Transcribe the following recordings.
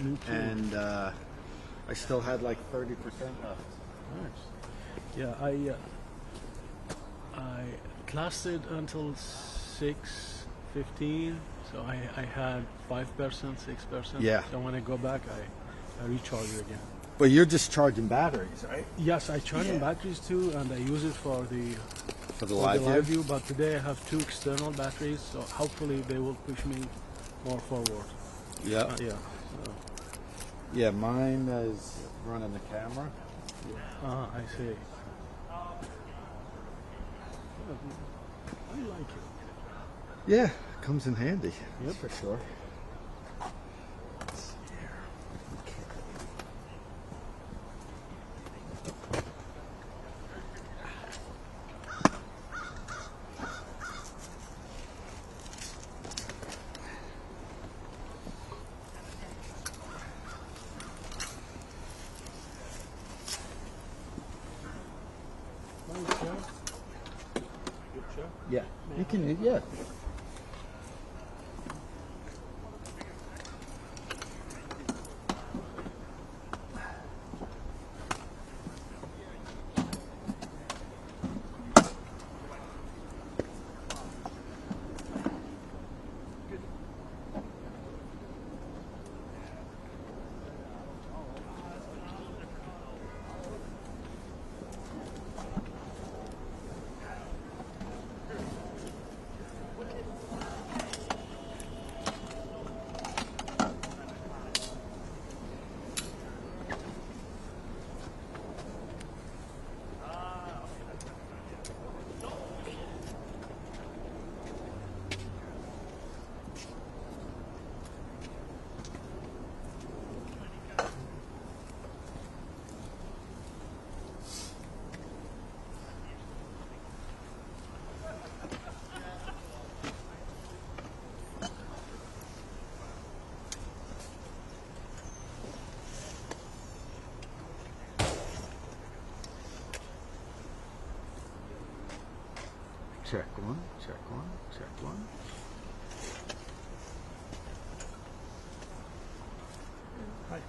Me too. And I still had like 30% left. Nice. Yeah, I lasted until 6:15, so I had 5%, 6%. Yeah. So when I go back, I recharge it again. But you're just charging batteries, right? Yes, I charge in batteries too, and I use it for the live view? view. But today I have 2 external batteries, so hopefully they will push me more forward. Yeah. Yeah. So. Yeah, mine is running the camera. I see. I like it. Yeah, comes in handy. Yep. For sure. Yeah, you can. Yeah. Check one, check one, check one. Hi.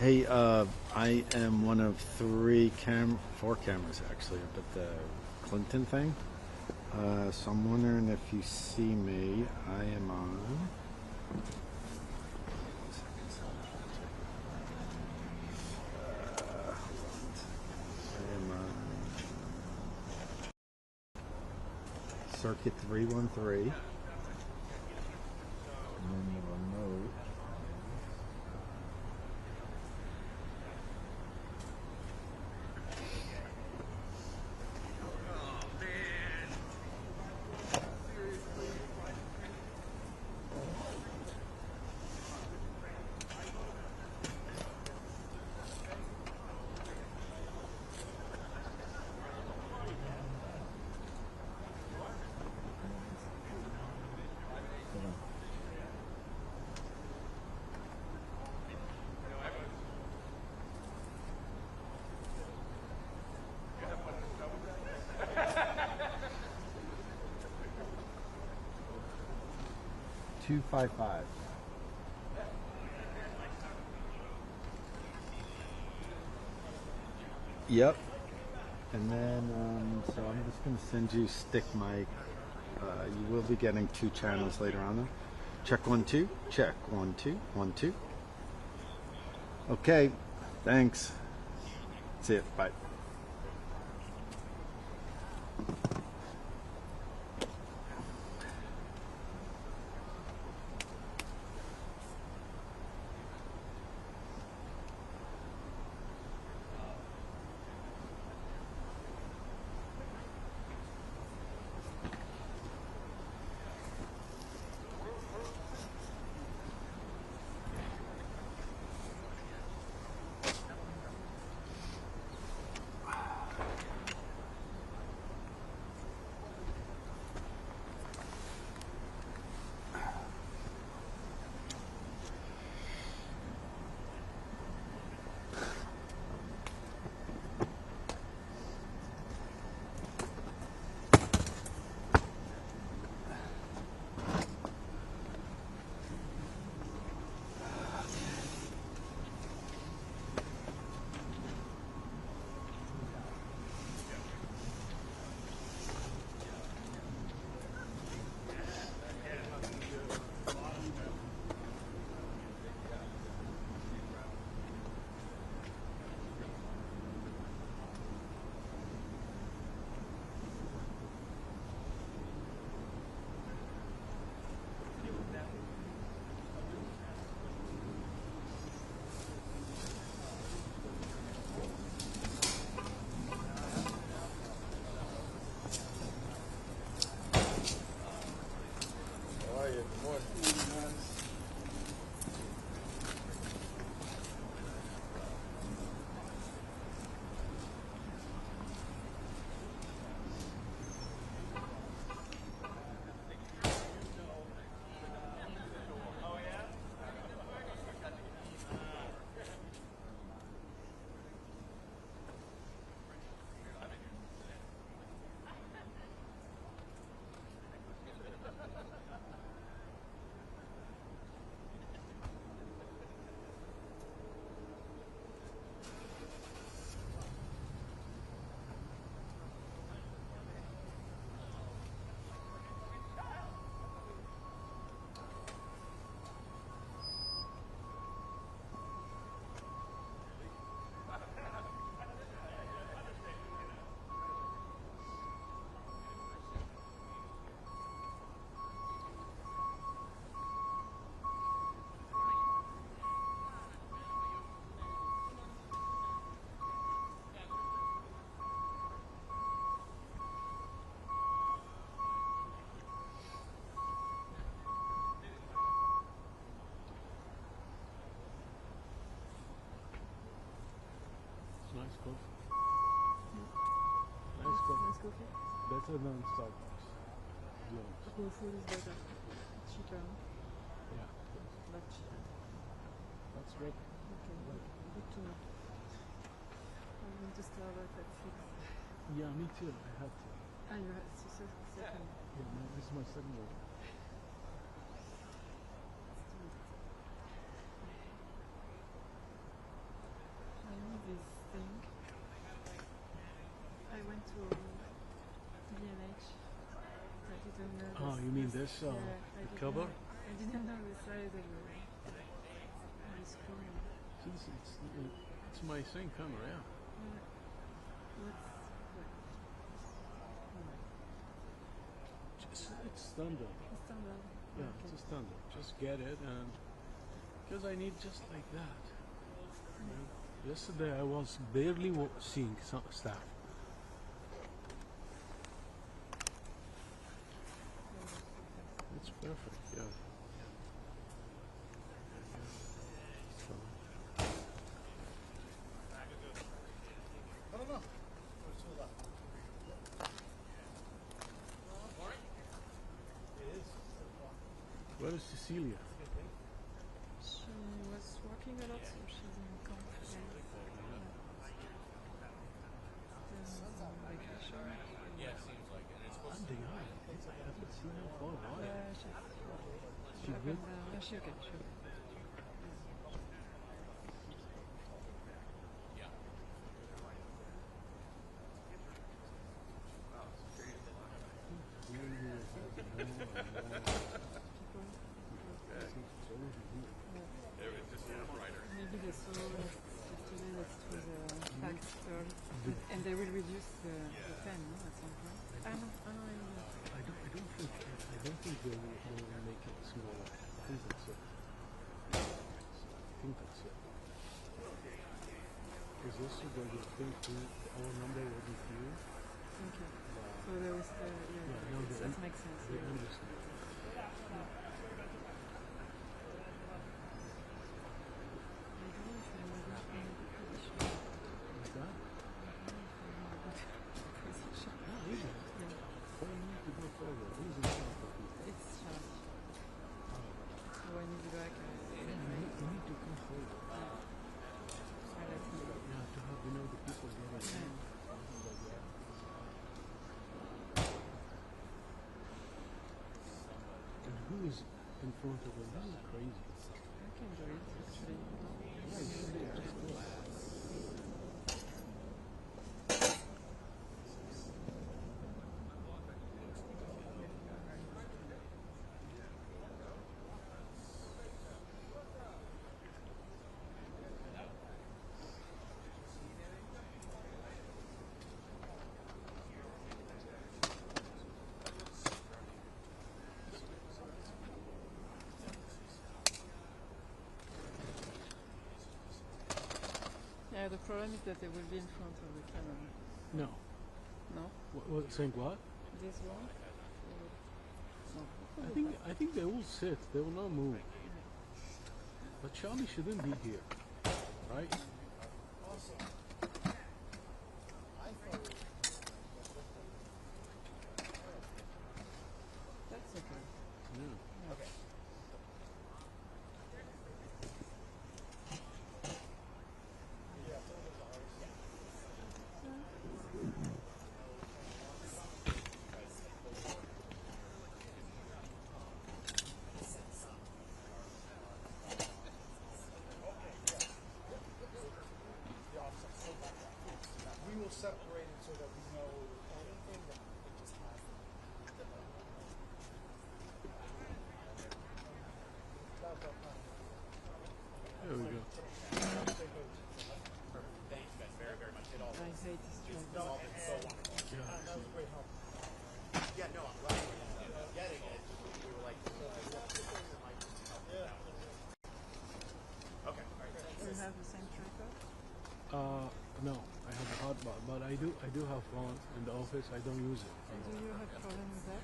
Hey, I am one of 4 cameras actually up at the Clinton thing. So I'm wondering if you see me. I am on. I am on circuit 313. And then the remote. $255. Yep. And then, so I'm just going to send you stick mic. You will be getting 2 channels later on though. Check 1 2. Check 1 2 1 2. Okay. Thanks. See ya. Bye. Nice coffee. Yeah. Nice coffee. Nice coffee. Better than Starbucks. To be honest. Whole food is better. It's cheaper. Yeah. But cheaper. That's what. Okay. Good to know. I'm going to Starbucks at 6. Yeah, me too. I had to. Ah, you have it's your second. Yeah, this is my second one. I need this thing. I went to B&H. I didn't know. Oh, you mean this? Yeah, The cover? I didn't know the size of the screen. It's my same camera, yeah. It's standard. It's standard. Yeah, Okay. it's a standard. Just get it, and because I need just like that. You know? Yesterday I was barely seeing some stuff. It's perfect, yeah. So, where is Cecilia? She was working a lot, so she's in conference. Vacation. And they are. I haven't seen her for a while. Yeah, She good? yeah, she okay. She okay. Maybe they saw yesterday that it was packed early, and they will reduce the pen at some point. I don't think they will make it smaller. I think that's it. Because yesterday they think our number wasn't here. Okay. So there was that makes sense. They Yeah. understand. What's that? Yeah, easy. All you need to go forward. Who's in front of you? It's sharp. So when you go back, You need to come forward. I let him go. Yeah, to have the people getting in. And who is in front of them? This is crazy. I can do it actually. Yeah, you should just do it. Yeah, the problem is that they will be in front of the camera. No. No? Saying what? This one? No. I think they will sit. They will not move. But Charlie shouldn't be here, right? That's okay. Yeah. Okay. We will separate it so that we know anything that it just has. There we go. Thank you guys very, very much. It all I hate this job. so wonderful. Yeah. That was a great help. Yeah, no, I'm glad we're getting it. We were like, okay, all right. Do you have the same tripod? No, I have a hot bar, but I do have one in the office. I don't use it. And do you have problem with that?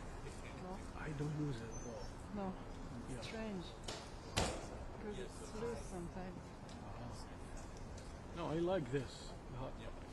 No? I don't use it at all. No. Yeah. Strange. Because it's loose sometimes. No, I like this. The hot bar.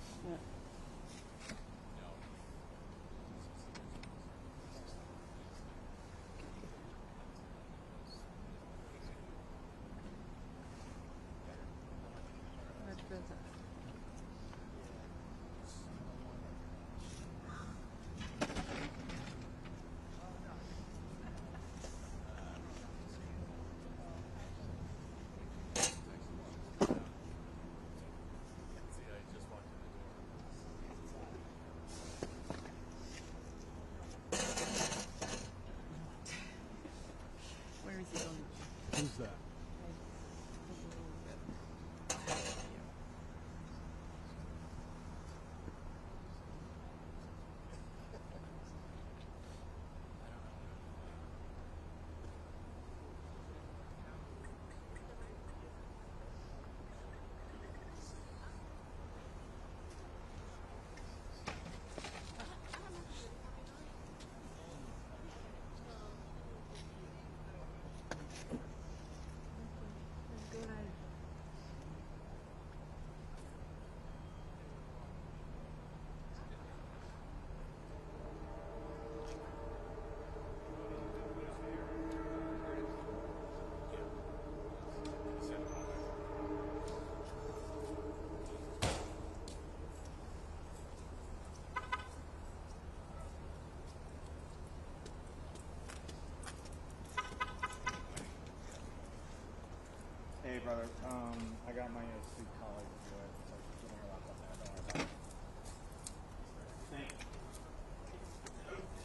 I got my suit collar to do it. So you don't lock up there. Don't worry about it.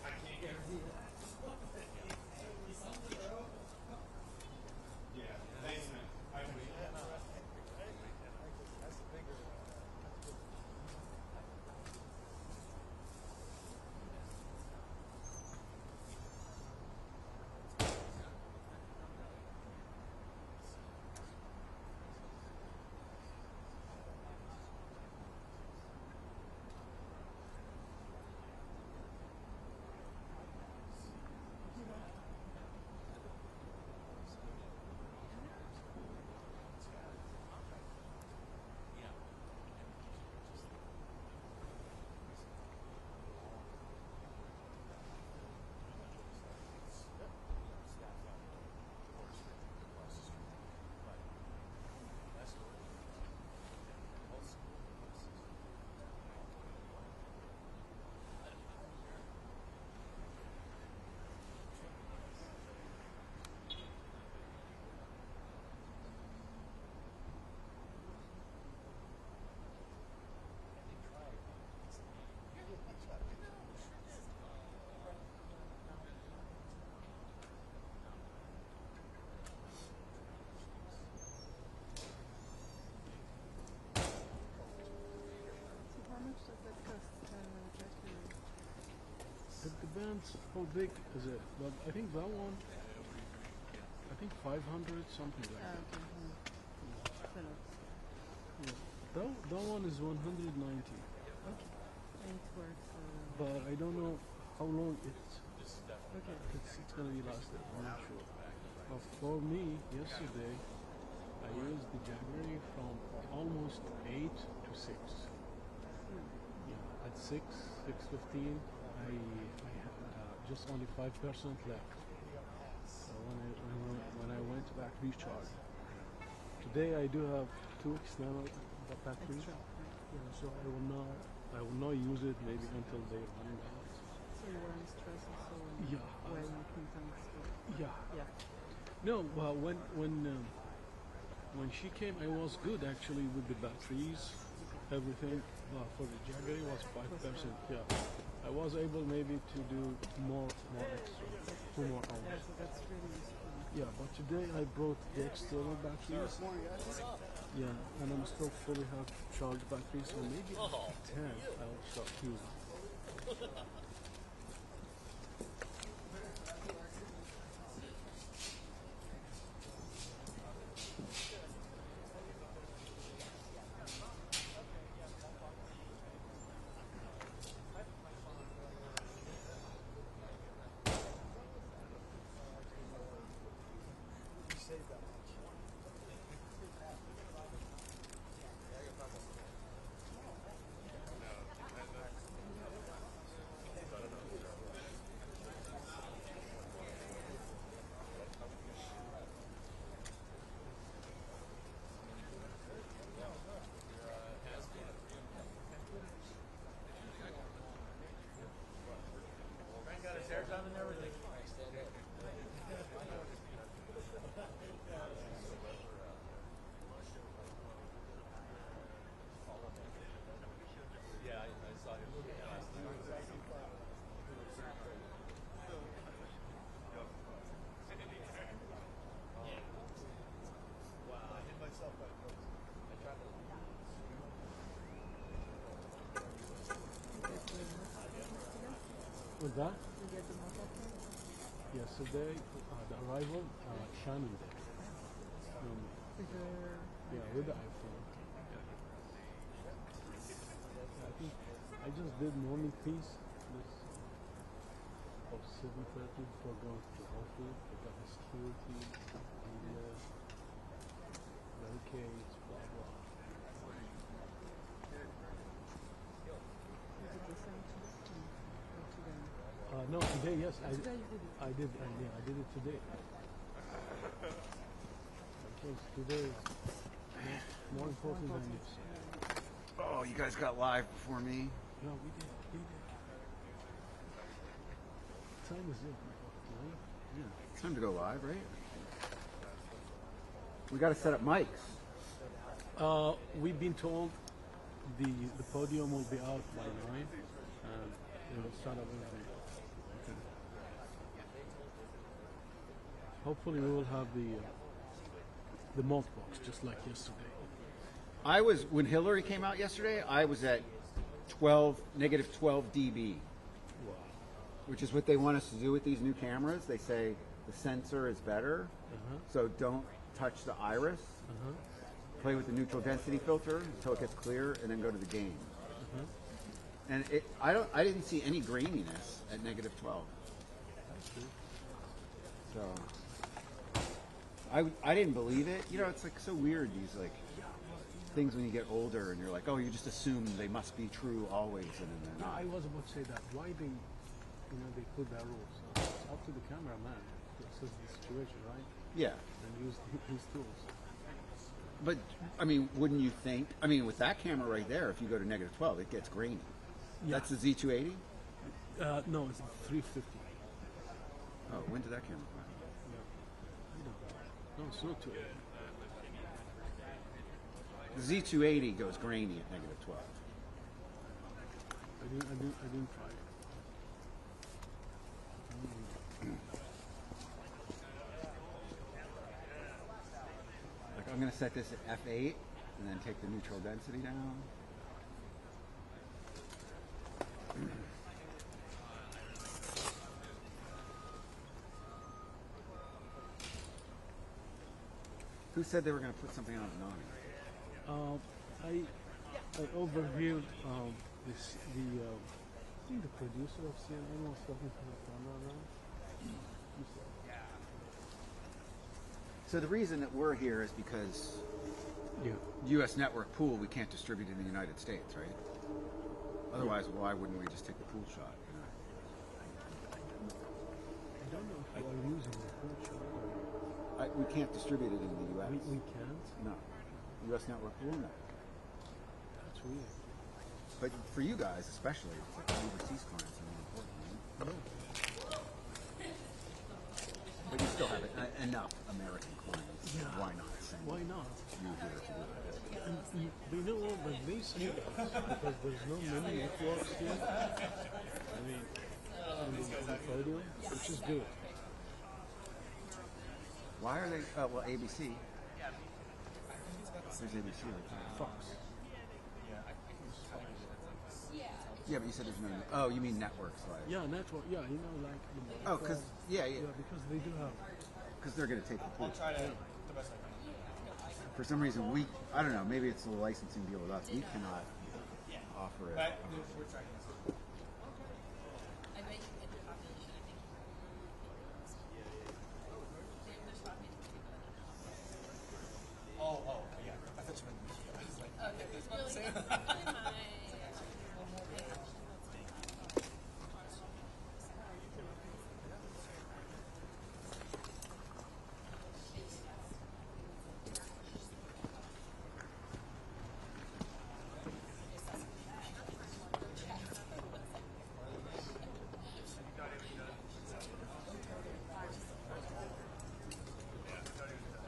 I can't guarantee that. Yeah, thanks, man. I appreciate it. That's the bigger. So how much does that cost? Jackery? It depends how big is it, but I think that one, I think 500, something like that. Okay. So no. Yeah. That one is 190, Okay. And it works. but I don't know how long it's Okay. gonna be lasted. I'm not sure. But for me, yesterday, I used the January from almost 8 to 6. Yeah, at 6:15, I had just only 5% left. So when I went back recharge. Today I do have 2 external batteries. Extra. Yeah, so I will not use it maybe until they run out. So you were in stress also Yeah. while making things. So Yeah. yeah. No, well, when she came, I was good actually with the batteries, everything. For the Jagger, it was 5%. Yeah, I was able maybe to do more extra, 2 more Yeah. hours. So that's really useful. Yeah, but today I brought the external batteries. Yeah, and I'm still fully have charged batteries, so maybe after 10 I'll start using. Got his hair done and everything. Yeah, I saw him last Wow, I hit myself by the foot. I tried to. With that, You get the motor phone? yesterday, the arrival, Shannon did. With the Yeah, with the iPhone. I think I just did morning piece this of 7:30 before going to the Whole Foods. I got the security, media, barricades, blah blah. is it the same to them? No, today yes, Today you did it. I did, I did it today. Because today is more important than this. Oh, you guys got live before me. No, we did. What time is it? 9? Yeah. Time to go live, right? We got to set up mics. We've been told the podium will be out by 9, and they will start up everything. Okay. Hopefully, we will have the malt box just like yesterday. I was when Hillary came out yesterday. I was at negative 12 dB, Wow. which is what they want us to do with these new cameras. They say the sensor is better, so don't touch the iris. Play with the neutral density filter until it gets clear, and then go to the gain. And I didn't see any graininess at negative 12. So I didn't believe it. You know, it's like so weird. These like things when you get older, and you're like, oh, you just assume they must be true always, and then they're No, not. I was about to say that. Why they put that rule? So it's up to the cameraman to assess the situation, right? Yeah, And use his tools. but I mean, wouldn't you think? I mean, with that camera right there, if you go to negative 12, it gets grainy. Yeah. That's the Z280. No, it's 350. Oh, when did that camera come out? No, it's not too. The Z280 goes grainy at negative 12. I didn't try it. Like I'm going to set this at f8 and then take the neutral density down. Who said they were going to put something on at 9? I overheard this I think the producer of CNN was talking to the camera now. So the reason that we're here is because Yeah. U.S. network pool we can't distribute in the United States, right? Otherwise, why wouldn't we just take the pool shot? I don't know if we are using the full shot. We can't distribute it in the U.S. We can't. No. U.S. network pool, no. That's weird. But for you guys, especially, it's like overseas clients are more important, right? No. But you still have enough American clients. Yeah. Why not send Why not? you here to do it? And they know all the basic because there's no many networks here. I mean, on the podium, which is good. Why are they? Well, ABC. There's ABC right there. Fox. Yeah, but you said there's no. Oh, you mean networks, like? Yeah, network. Yeah, like. The Oh, because yeah, because they do have. because they're going to take the pool. For some reason, I don't know, maybe it's a licensing deal with us. We cannot offer it.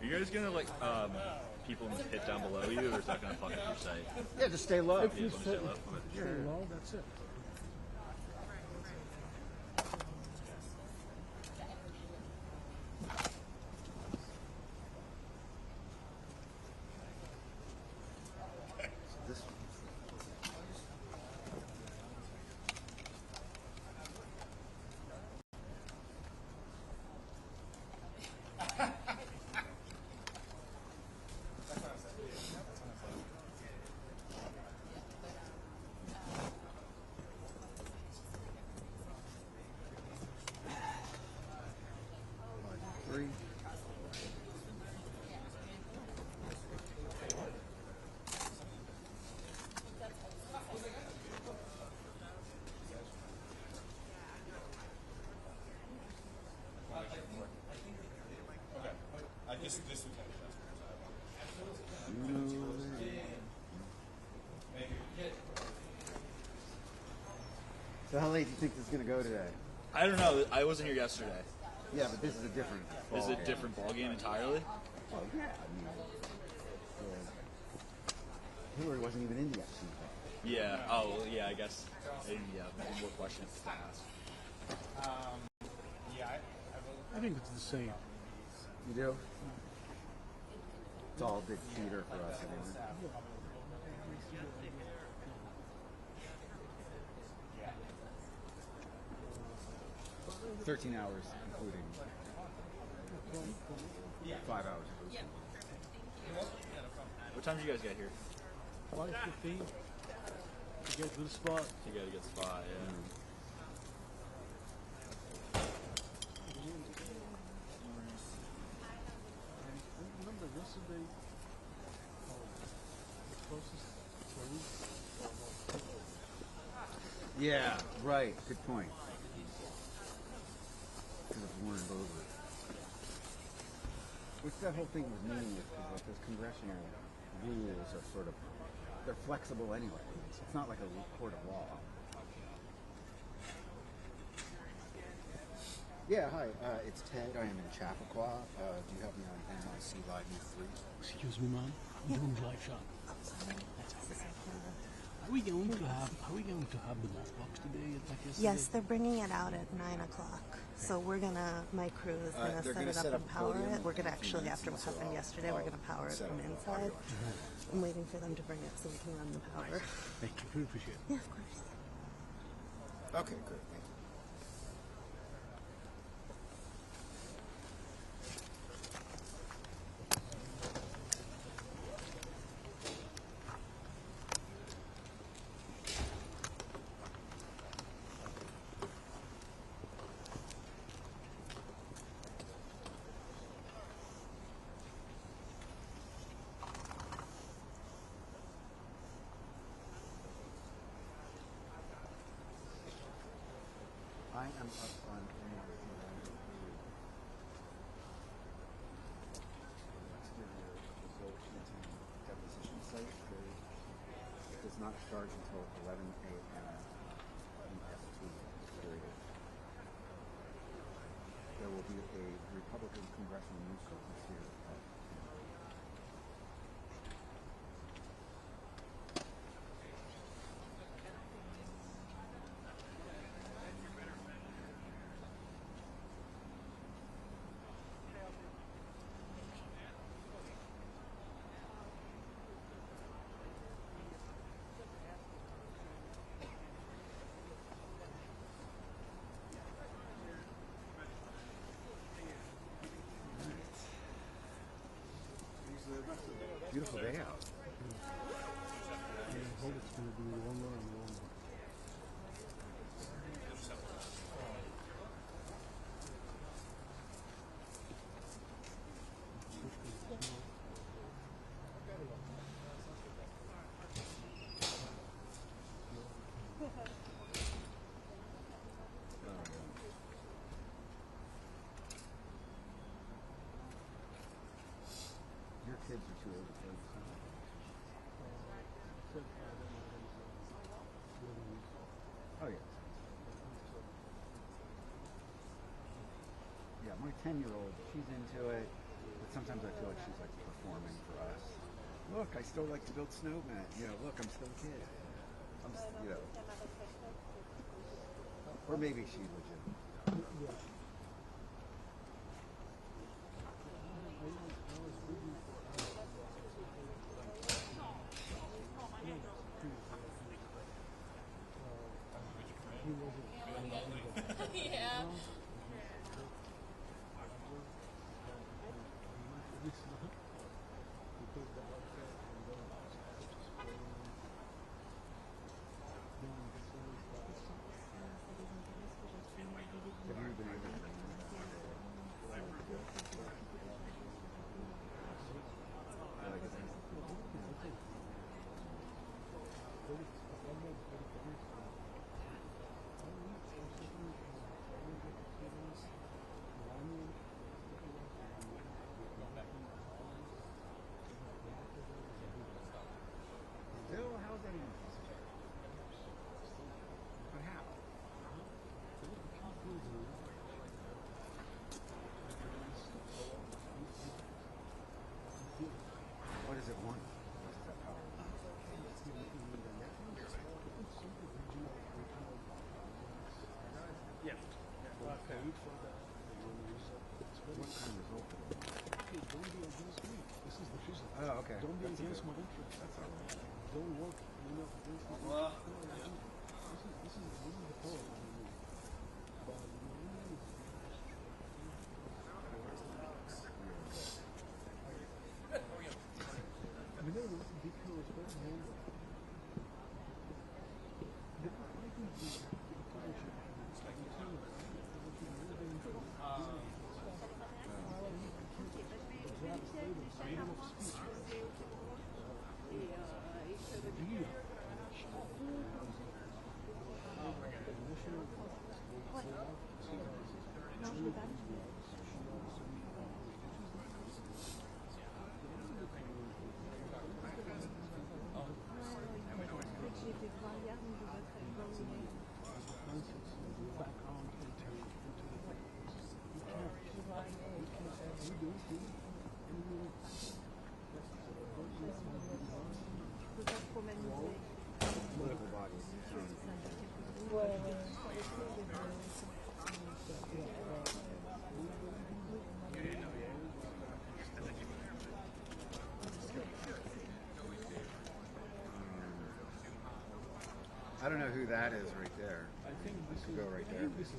Are you guys gonna like people in the pit down below you, or is that gonna fuck up your site? Yeah, just stay low. If you stay say low. low, that's it. This three. So how late do you think this is going to go today? I don't know. I wasn't here yesterday. Yeah, but this is a different. Is it ballgame. a different ball game entirely? Well, yeah, I mean, Hillary wasn't even in the Epstein file. Yeah. Oh, well, yeah. I guess. Yeah. Maybe more questions to ask. Yeah, I think it's the same. You do? It's all a big theater for us anyway. 13 hours, including 5 hours. What time did you guys get here? 5:15 to get to the spot. You got a good spot. Yeah. Remember yesterday, the closest police. Yeah, right. Good point. Because of Warren Bover. Which that whole thing was meaningless because like those congressional rules are sort of, they're flexible anyway. It's not like a court of law. Yeah, hi. It's Ted. I am in Chappaqua. Do you have me on NYC Live News 3? Excuse me, ma'am. I'm doing live shot. Are we going to have the mothbox today? Like yesterday? Yes, they're bringing it out at 9 o'clock. So we're gonna, my crew is gonna They're set gonna it up and power podium it. We're gonna in a few actually, minutes, after what so happened yesterday, we're gonna power it set from up the inside. audio. I'm waiting for them to bring it so we can run the power. Thank you. We appreciate it. Yeah, of course. Okay, great. Thank you. I am up on exterior Depositions and Deposition site. It does not start until 11 a.m. EST period. There will be a Republican congressional news conference here at beautiful day out. I hope it's going to be warmer and warmer. Your kids are too old to play this. Oh yeah. Yeah, my 10-year-old, she's into it, but sometimes I feel like she's like performing for us. Look, I still like to build snowmen. You know, look, I'm still a kid. You know. Or maybe she's legitimate. Yeah. Have you been able to against my interest. Don't work. You know, this is the point. I mean, there was a big deal as well. Political bodies. I don't know who that is right there. I think this is Go right there. This is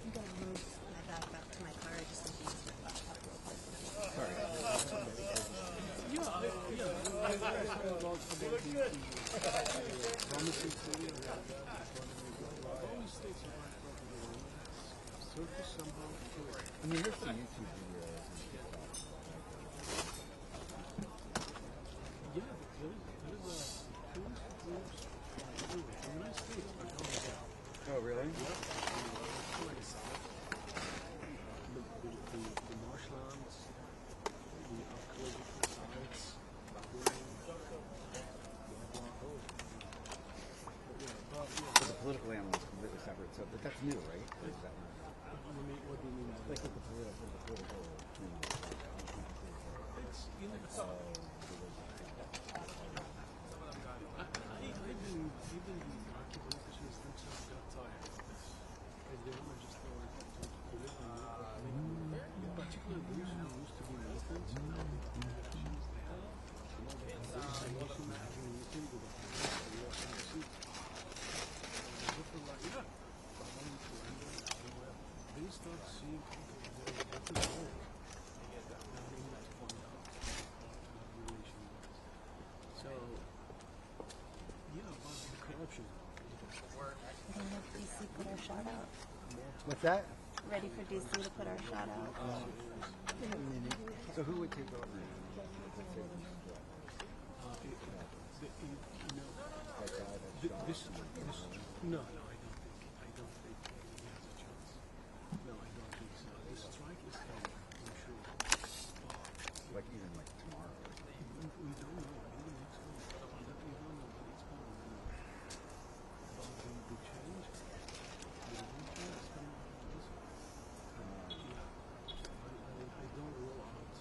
I'm gonna move my bag back to my car. I just need to use my laptop real quick. Sorry. promising city. Always states are right property. Surface somehow. I mean, there's some YouTube videos and stuff. Yeah, there is a tourist groups everywhere. In the United States, I don't know. Oh, really? The marshlands, the archaeological sites, So the political animal is completely separate. So, but that's new, right? Or is that not? what do you mean by that? Like the political. It's, you know, even the archaeologists themselves got tired of this. And they want to just go to live in it. Particularly those who used to be militants, you know, the connections they have. You know, they have a meeting with the US embassy. Different like, yeah, but wanting to end it, they start seeing different roles. Now they need to find out what the relation is. So, yeah, about the corruption. I don't know if DC put our shout out. What's that? Ready for DC to put our shout out. So who would take over? No, I don't think he has a chance. No, I don't think so. The strike is coming, I'm sure. Like even like tomorrow. We don't know. Maybe next week. We don't know when it's coming. But the change, the change is coming from this. Yeah. I don't rule out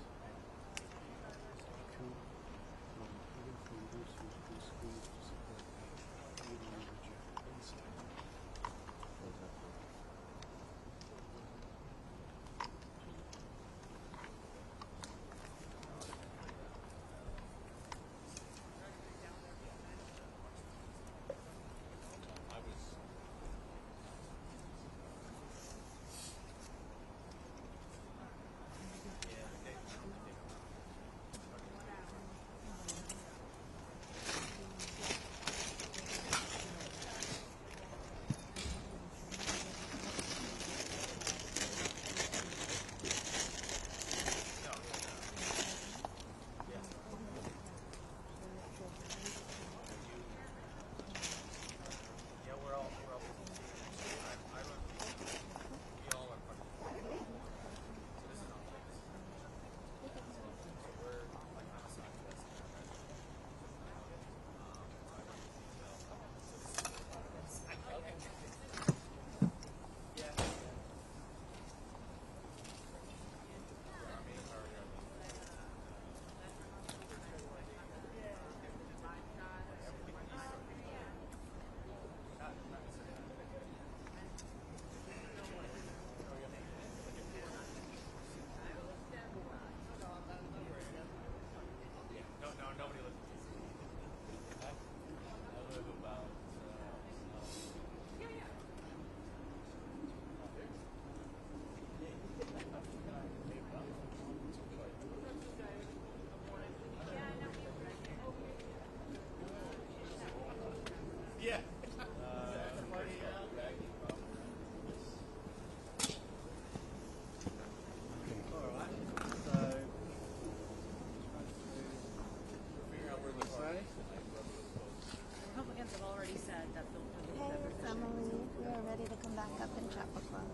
Republicans have already said that Bill Clinton's Hey, deposition. it's Emily. We are ready to come back up in Chapel Club.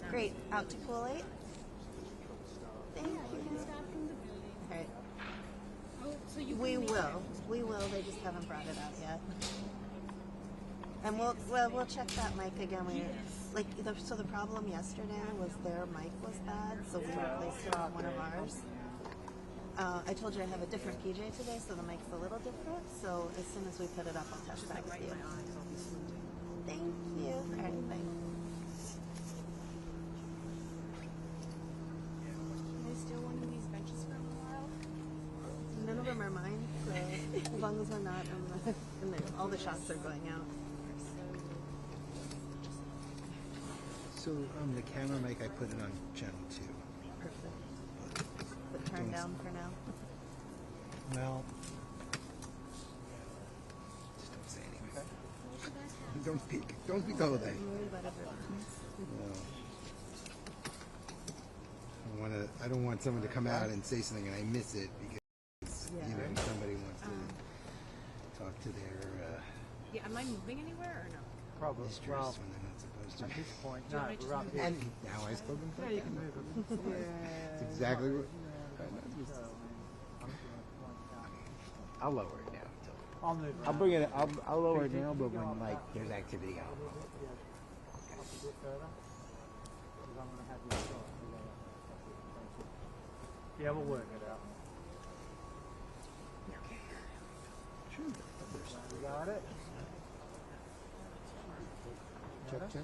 Great. Out to pool 8? Thank you. All right. So you We will. We will. They just haven't brought it out yet. And we'll check that mic again. So the problem yesterday was their mic was bad, so we replaced it on one of ours. I told you I have a different PJ today, so the mic's a little different. So as soon as we put it up, I'll test that with you. Thank you. All right, bye. Can I steal one of these benches for a while? None of them are mine, so as long as we're not all the shots are going out. So the camera mic, I put it on channel 2. Perfect. But turn down for now. Well, just don't say anything. Don't speak. Don't speak all day. Don't worry about everyone. No. I don't want someone to come out and say something and I miss it because somebody wants to talk to their Yeah, am I moving anywhere or no? Probably. mistress Well, when they're not supposed to. at this point, Do you no, want me to we're up just here. And now I spoken for Yeah, you can move it. It's exactly what. I'll lower it down. I'll move I'll bring it. I'll lower it down, but when like there's activity, I'll. up a bit further. Because I'm going to have you shot. Yeah, we'll work it out. You got it? Check, check.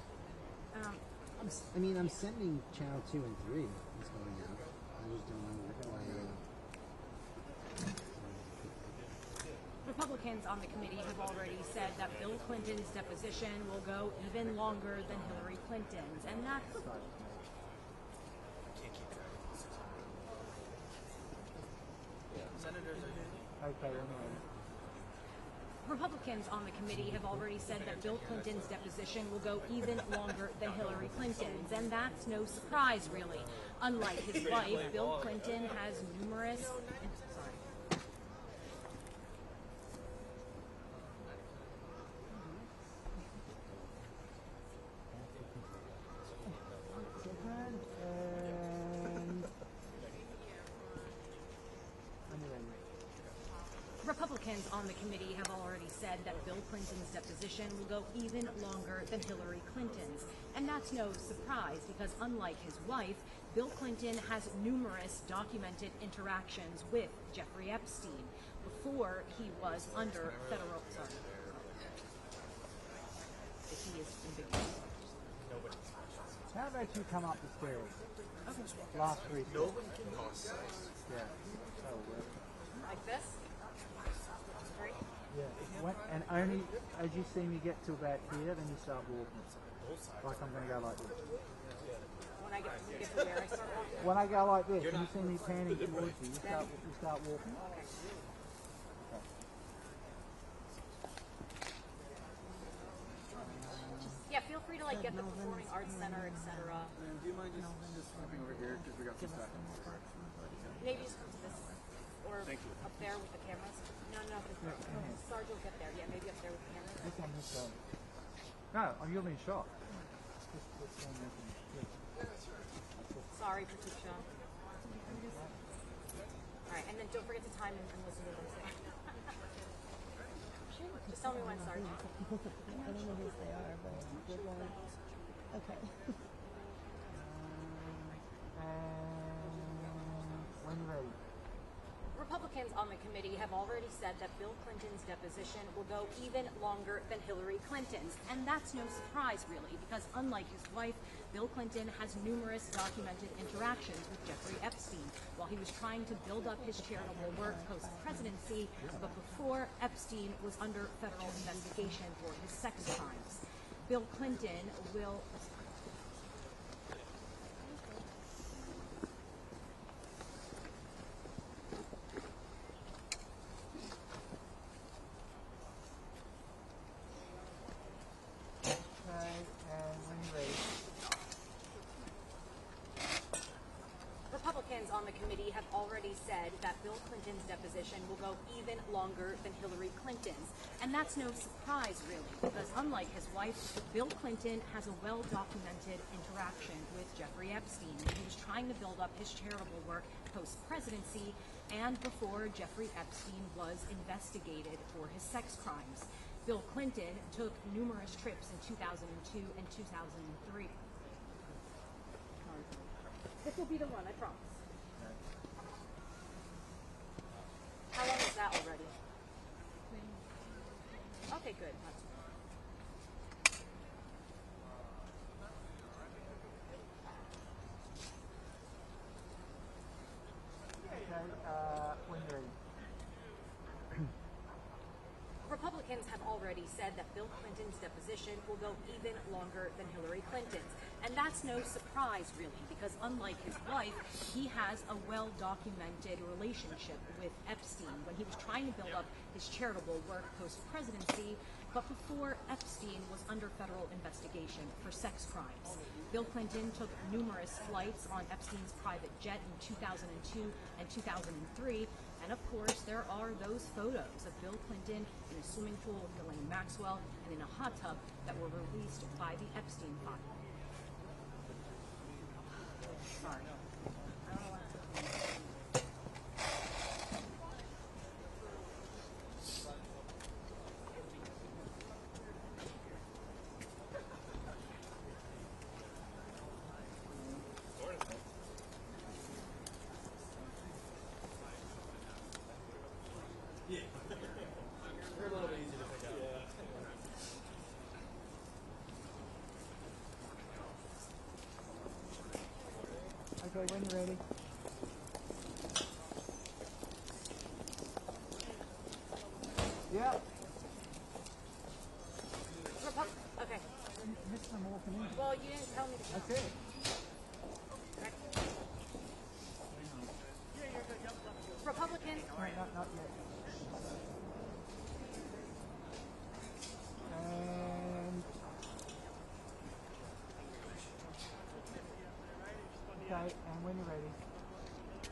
I'm sending channel 2 and 3. It's going out. I just don't know why. Republicans on the committee have already said that Bill Clinton's deposition will go even longer than Hillary Clinton's, and that's Okay, anyway. Republicans on the committee have already said that Bill Clinton's deposition will go even longer than Hillary Clinton's, and that's no surprise, really. Unlike his wife, Bill Clinton has numerous. Republicans on the committee have already said that Bill Clinton's deposition will go even longer than Hillary Clinton's. And that's no surprise because unlike his wife, Bill Clinton has numerous documented interactions with Jeffrey Epstein before he was under federal. He is ambiguous. How about you come up the stairs? Okay. Last 3 steps. No one can miss. Yeah. That'll work. Like this? Three? Yeah. And only as you see me get to about here, then you start walking. Like I'm going to go like this. When I get to where I start walking? When I go like this, and you see me panning towards you, you start walking. Okay. Yeah, feel free to like get the Performing Arts Center, etc. Do you mind just stepping over here because we got some stuff? Maybe just come to this, or up there with the cameras. No, Sarge will get there. Yeah, maybe up there with the cameras. This one, this one. No, you're being shot. This one, this one. Sorry, Patricia. All right, and then don't forget to time and listen to what I'm saying. Just tell me when, Sarge. I don't know who they are, but we're going. Okay. When ready. Republicans on the committee have already said that Bill Clinton's deposition will go even longer than Hillary Clinton's. And that's no surprise, really, because unlike his wife, Bill Clinton has numerous documented interactions with Jeffrey Epstein while he was trying to build up his charitable work post-presidency, but before Epstein was under federal investigation for his sex crimes. Bill Clinton will... Republicans on the committee have already already said that Bill Clinton's deposition will go even longer than Hillary Clinton's. And that's no surprise, really, because unlike his wife, Bill Clinton has a well-documented interaction with Jeffrey Epstein. He was trying to build up his charitable work post-presidency and before Jeffrey Epstein was investigated for his sex crimes. Bill Clinton took numerous trips in 2002 and 2003. This will be the one, I promise. How long is that already? Okay, good. When you're ready. Republicans have already said that Bill Clinton's deposition will go even longer than Hillary Clinton's. And that's no surprise, really, because unlike his wife, he has a well-documented relationship with Epstein when he was trying to build up his charitable work post-presidency, but before Epstein was under federal investigation for sex crimes. Bill Clinton took numerous flights on Epstein's private jet in 2002 and 2003, and of course, there are those photos of Bill Clinton in a swimming pool with Ghislaine Maxwell and in a hot tub that were released by the Epstein file. Sorry. I don't know what to do. Okay, when you're ready. Yeah. Okay. Missed them walking in. Well, you didn't tell me to That's it. Republican. No, not yet. And okay, and when you're ready.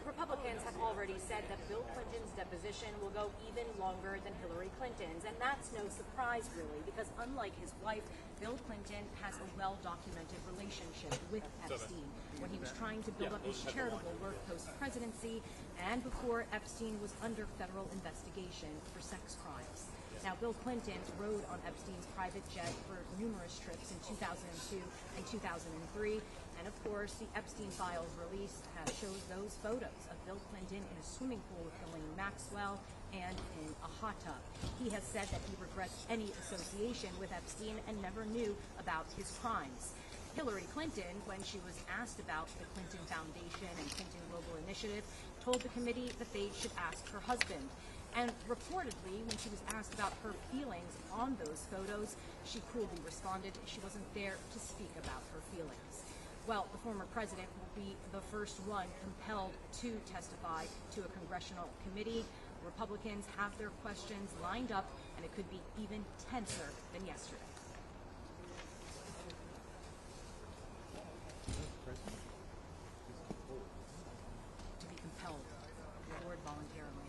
Republicans have already said that Bill Clinton's deposition will go even longer than Hillary Clinton's, and that's no surprise, really, because unlike his wife, Bill Clinton has a well-documented relationship with Epstein when he was trying to build up his charitable work post-presidency and before Epstein was under federal investigation for sex crimes. Now, Bill Clinton rode on Epstein's private jet for numerous trips in 2002 and 2003, and of course, the Epstein files release shows those photos of Bill Clinton in a swimming pool with Ghislaine Maxwell and in a hot tub. He has said that he regrets any association with Epstein and never knew about his crimes. Hillary Clinton, when she was asked about the Clinton Foundation and Clinton Global Initiative, told the committee that they should ask her husband. And reportedly, when she was asked about her feelings on those photos, she coolly responded she wasn't there to speak about her feelings. Well, the former president will be the first one compelled to testify to a congressional committee. Republicans have their questions lined up, and it could be even tenser than yesterday. To be compelled, the word voluntarily.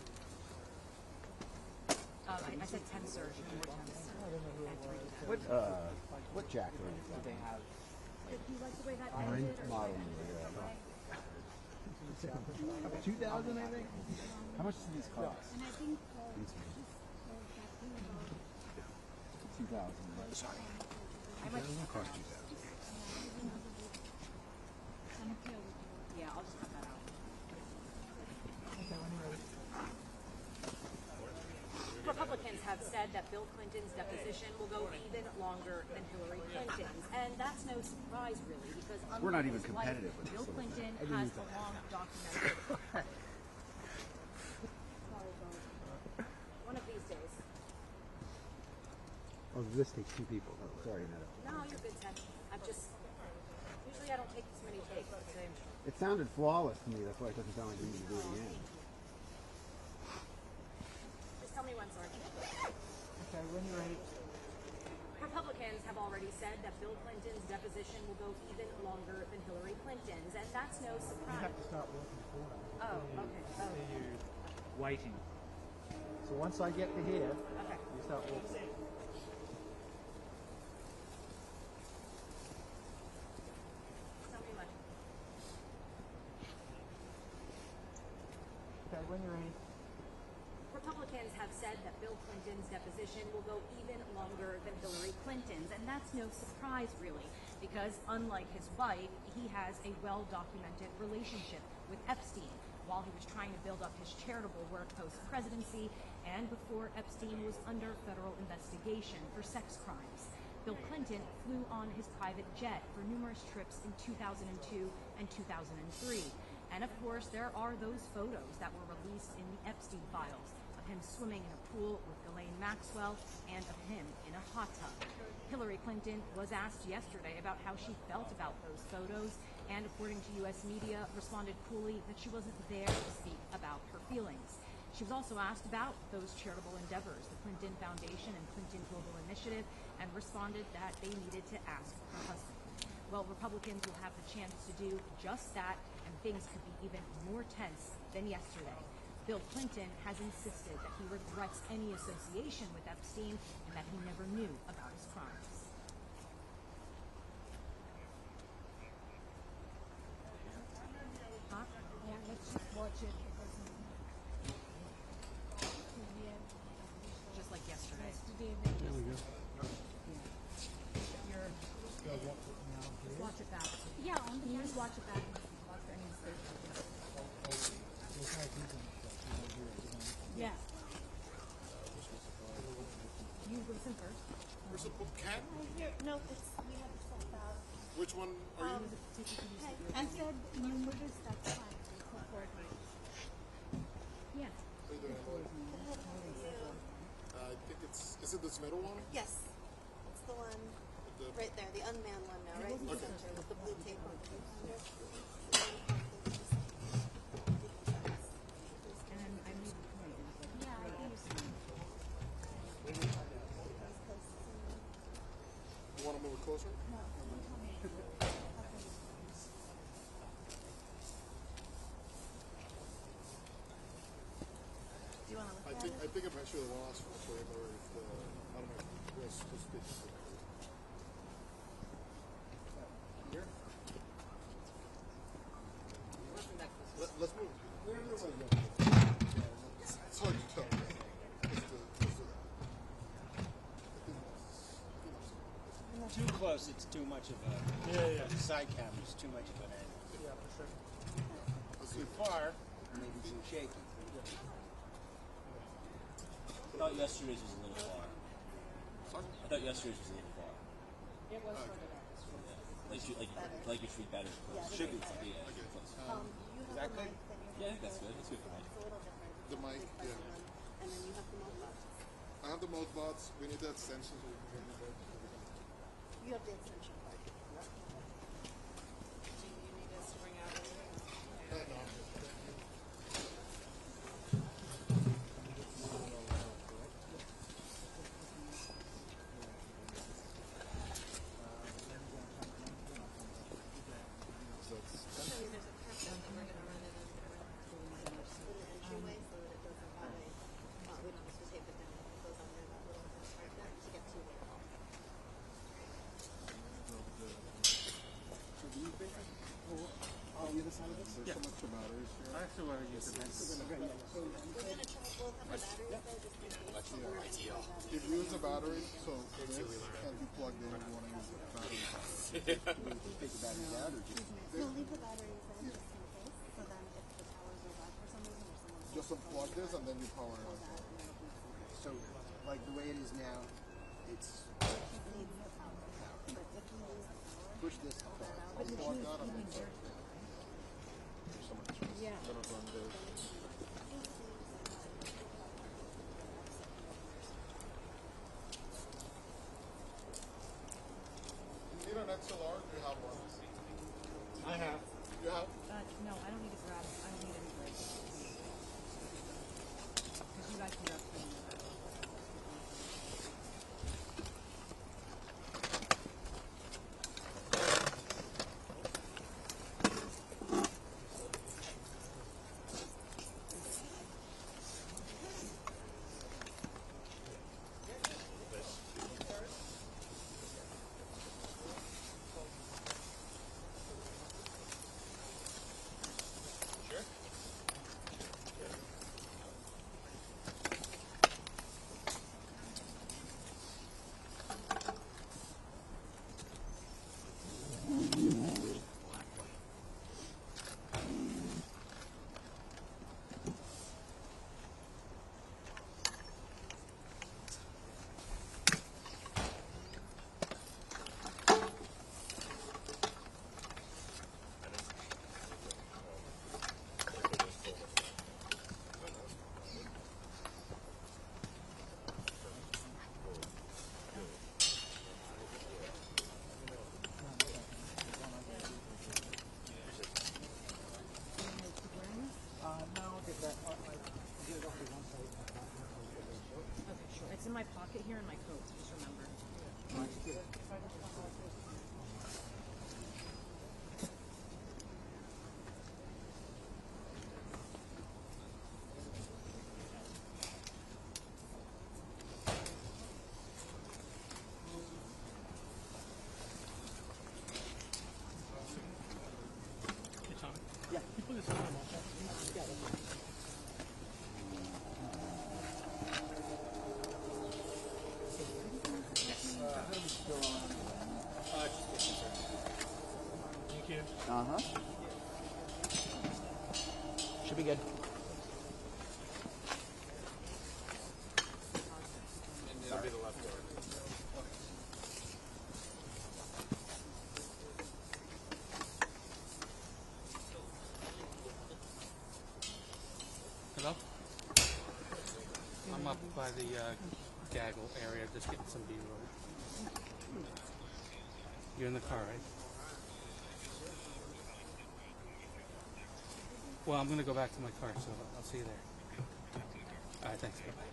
I said tenser, it should be more tense. What jacket do they have? Do you like the way that Orange ended? model. 2,000, I think. How much do these cost? And I think 2,000. sorry. How much? Cost 2,000. Yeah, I'll just cut that out. Okay, when you're ready. Republicans have said that Bill Clinton's deposition will go even longer than Hillary Clinton's, and that's no surprise, really, because We're not even unlike his wife, competitive with Bill this. Clinton has a long documented. One of these days. Oh, this takes two people. Sorry, Netta. No, you're good, Ted. Usually I don't take this many takes. It sounded flawless to me. That's why it doesn't sound like we need to do it again. Just tell me when, sorry. Okay, when you're ready. Republicans have already said that Bill Clinton's deposition will go even longer than Hillary Clinton's, and that's no You surprise. have to start working for that. Oh, okay. So you're waiting. So once I get to here, Okay. you start walking. Tell me when. Okay, when you're ready. Republicans have said that Bill Clinton's deposition will go even longer than Hillary Clinton's, and that's no surprise, really, because unlike his wife, he has a well-documented relationship with Epstein while he was trying to build up his charitable work post-presidency and before Epstein was under federal investigation for sex crimes. Bill Clinton flew on his private jet for numerous trips in 2002 and 2003. And of course, there are those photos that were released in the Epstein files of him swimming in a pool with Ghislaine Maxwell and of him in a hot tub. Hillary Clinton was asked yesterday about how she felt about those photos, and according to U.S. media, responded coolly that she wasn't there to speak about her feelings. She was also asked about those charitable endeavors, the Clinton Foundation and Clinton Global Initiative, and responded that they needed to ask her husband. Well, Republicans will have the chance to do just that, and things could be even more tense than yesterday. Bill Clinton has insisted that he regrets any association with Epstein and that he never knew about his crimes. Huh? Yeah, let's just watch it. Just like yesterday. Yesterday, There we go. Just watch it back. yeah, on the Can you just watch it back? Watch any mistakes. yeah. You listen first. Where's the book? Cat? No, it's, we have to set that. Which one are you? I said numerous, that's fine. Support. Yeah. Are you doing? I think it's. Is it this middle one? Yes, it's the one The, right there, the unmanned one now, right in the center with the blue tape on it. And I made the point. Yeah, I think you want to move it closer? Do you want to look I at think. it? I think eventually the last one for him, or if the. I don't know. Was just here. Let's move. It's hard to tell. Let's do that. Too close, it's too much of a side camera. It's too much of an angle. Yeah, for sure. Too far, maybe too shaky. I thought yesterday's was a little far. I thought yesterday's was a little far. It was further back. Like your street better. Yeah. Should be. Yeah, close. You have that the good? mic that you're Yeah, I think that's good. That's good for me. It's a little different. The mic, You press yeah. one, and then you have the mode box. I have the mode bots. We need the extension. So we can hear the You have the extension part. Do you need us to bring out anything? So there's a press that we're going to run it under. Put it in entryway so that it doesn't have a, we don't have to tape it down. It goes under that little press right there to get to the wall. So do you think on the other side of this, there's so much batteries here? I actually want to use the bench. We're going to try, we'll have the batteries there just in case. But we're going to use that. If you use a battery, so this can be plugged in if you want to use the battery. Take the batteries out or just. We'll leave the batteries in just in case. So then if the power goes out for some reason or someone Just unplug this and then you power it pulls on. that and then it'll be So, like the way it is now, it's it needs the power. But if you lose the power, push this. pull that out. Unplug that and then there's so much. Yeah. Gonna run this. You need an XLR? Do you have one? I have. You have? No, I don't need to grab. I don't need any breaks. Because you guys can grab some. my pocket here in my coat, just remember. Thank you. Uh-huh. Should be good. And it'll be the left door. Hello? I'm up by the gaggle area, just getting some B-roll. You're in the car, right? Well, I'm going to go back to my car, so I'll see you there. All right, thanks. Bye-bye.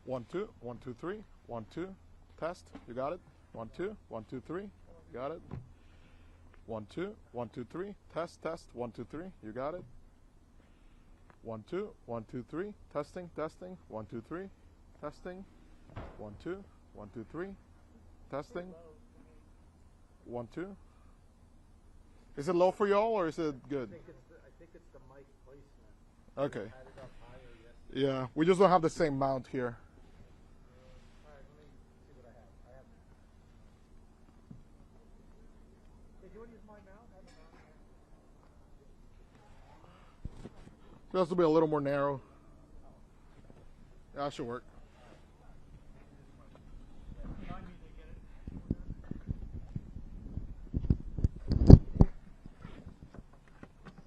1, 2, 1, 2, 3. 1, 2. Test. You got it. 1, 2, 1, 2, 3. You got it. 1, 2, 1, 2, 3. Test. 1, 2, 3. You got it. 1, 2, 1, 2, 3. Testing. 1, 2, 3. Testing. 1, 2, 1, 2, 3. Testing. 1, 2. Is it low for y'all or is it good? I think it's the mic placement. Okay. Yeah, we just don't have the same mount here. Alright, let me see what I have. Hey, do you want to use my mount? I have a mount. It has to be a little more narrow. Yeah, that should work.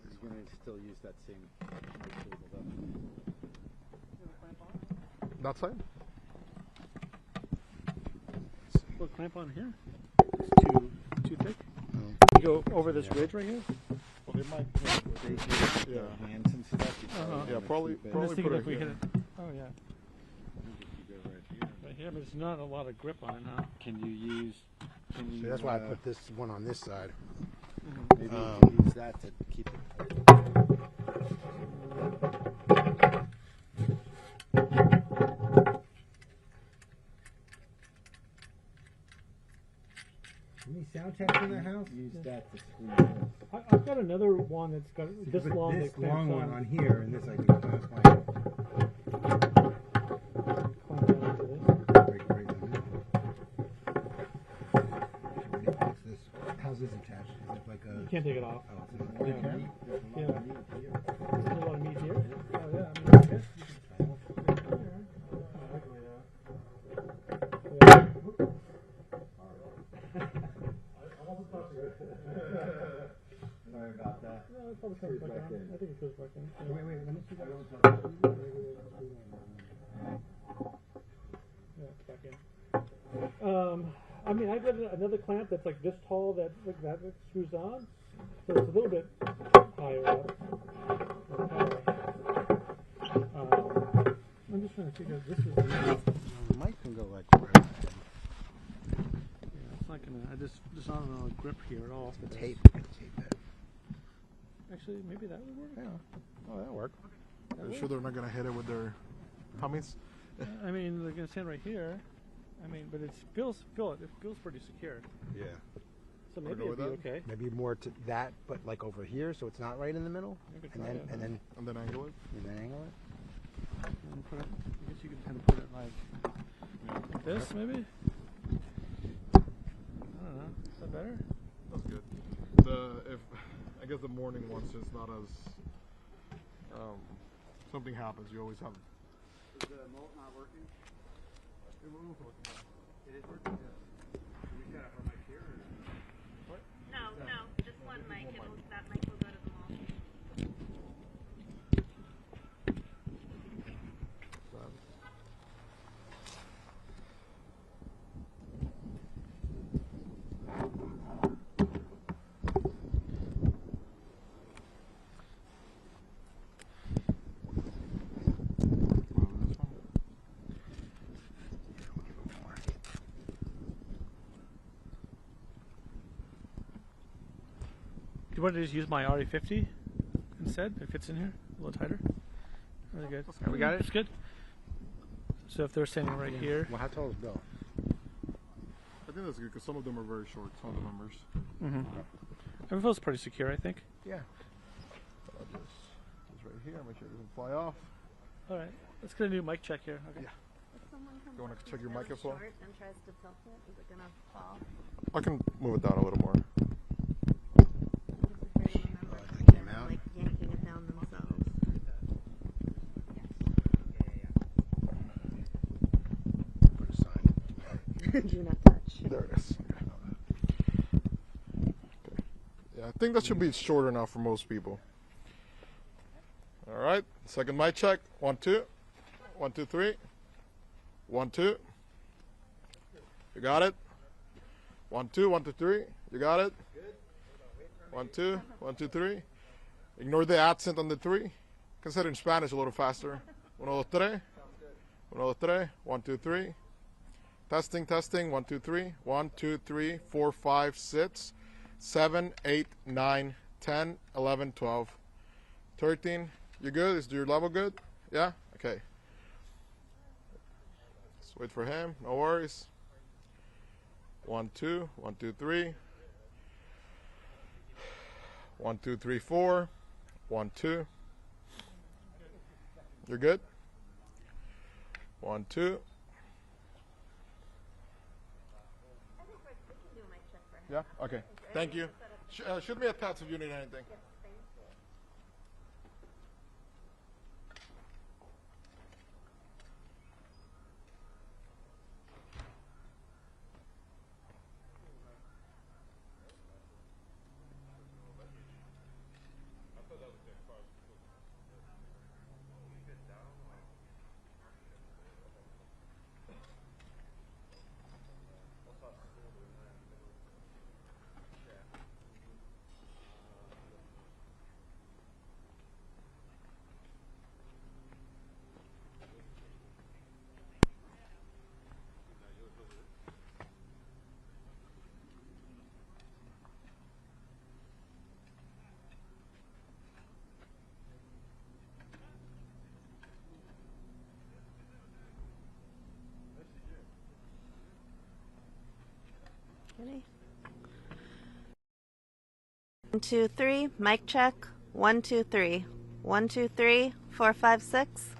He's going to still use that same mic cable though. That side? Put a clamp on here. It's too thick. You go over this ridge right here. Well, they might. Yeah. Hands and stuff. Yeah, probably I'm just thinking put if we it hit here. it. Oh yeah. Right here, but there's not a lot of grip on it now. Can you use? See, that's why I put this one on this side. Maybe you can use that to keep it. Any sound checks in the house? Use that to screen this. I've got another one that's got this Put long. this that clamps long one on. on here, and this I can clamp on. Clamp down onto this. Right in the middle. What's this? How's this attached? Is it like a? You can't take it off. Oh, it's not. Yeah. There's a lot of meat here. There's a lot of meat here. Oh yeah, I mean, I guess you can Sorry about that. No, it probably comes back in. I think it goes back in. Wait, let me see that. Yeah, it's back in. I mean, I've got another clamp that's like this tall that screws on, so it's a little bit higher up. I'm just trying to figure out this is. The mic can go like where? Yeah, it's not gonna. I just don't know grip here at all. The tape. Tape it. Actually, maybe that would work. Yeah. Oh, that'll work. Are you sure they're not gonna hit it with their tummies? I mean, they're gonna stand right here. I mean, but it feels pretty secure. Yeah. So maybe it'd be okay. Maybe more to that, but like over here, so it's not right in the middle. And then angle it. And then angle it. And put it, I guess you could kind of put it like this, maybe. I don't know. Is that better? That's good. I guess the morning ones is not as something happens. You always have. Is the remote not working? It is working. It is working. Yeah. We set up our mic here. What? No, just one mic. That mic will go to the wall. Do you want to just use my RE50 instead? It fits in here a little tighter. Really good. Yeah, we got it? It's good. So if they're standing right here. Well, how tall is Bill? I think that's good because some of them are very short. Some of the members. It feels pretty secure, I think. Yeah. I'll just right here. Make sure it doesn't fly off. All right. Let's get a new mic check here. Okay. Yeah. You want to check your mic as well? Short and tries to tilt it. Is it gonna fall? I can move it down a little more. Came out. Like yanking it down themselves. Put a sign. Do not touch. There it is. Okay. Yeah, I think that should be short enough for most people. All right. Second mic check. 1, 2. 1, 2, 3. 1, 2. You got it. 1, 2. 1, 2, 3. You got it. 1, 2. 1, 2, 3. Ignore the accent on the 3. Consider in Spanish a little faster. 1, 2, 3. Uno, dos, tres. 1, 2, 3. Testing, testing. 1, 2, 3. 1, 2, 3, 4, 5, 6, 7, 8, 9, 10, 11, 12, 13. You good? Is your level good? Yeah? Okay. Let's wait for him. No worries. 1, 2. 1, 2, 3. 1, 2, 3, 4. 1, 2. You're good? 1, 2. Yeah? Okay. Thank you. Shoot me a text if you need anything. Ready? 1, 2, 3. Mic check. 1, 2, 3. 1, 2, 3. 4, 5, 6.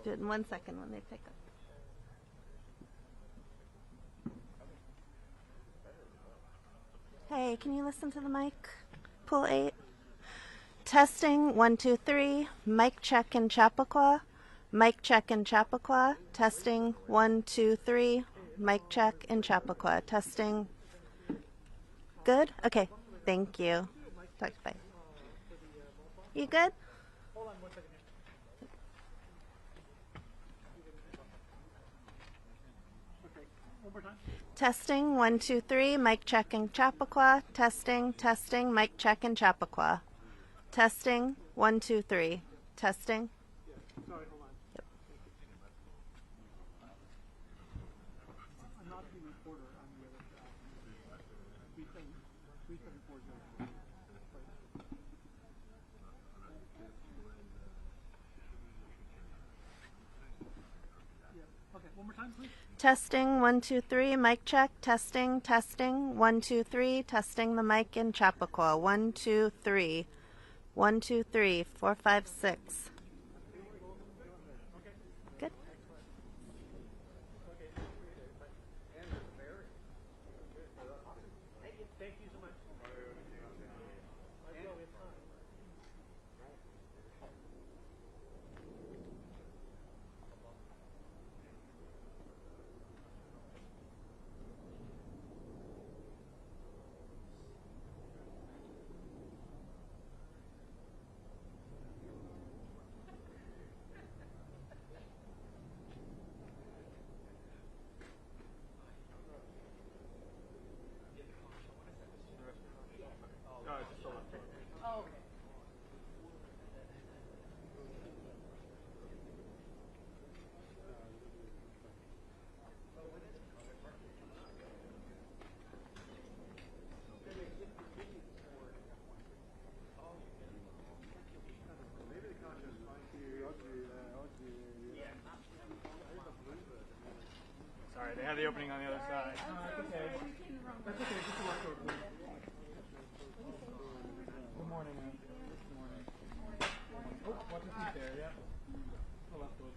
Do it in 1 second when they pick up. Hey, can you listen to the mic? Pool 8. Testing 1, 2, 3. Mic check in Chappaqua. Mic check in Chappaqua. Testing 1, 2, 3. Mic check in Chappaqua. Testing. Good? Okay. Thank you. Talk, bye. You good? Testing 1, 2, 3. Mic check in Chappaqua. Testing, testing. Mic check in Chappaqua. Testing 1, 2, 3. Testing. Sorry, hold on. Yep. I'm not the reporter on the other side. 3740. Yeah. Okay, one more time, please. Testing 1, 2, 3. Mic check. Testing, testing. 1, 2, 3. Testing the mic in Chappaqua. 1, 2, 3. 1, 2, 3. 4, 5, 6. Good. Thank you so much. on the other side. That's okay. That's okay. Just a left over. Good morning. Good morning. Oh, watch your feet there. Yeah. A left over.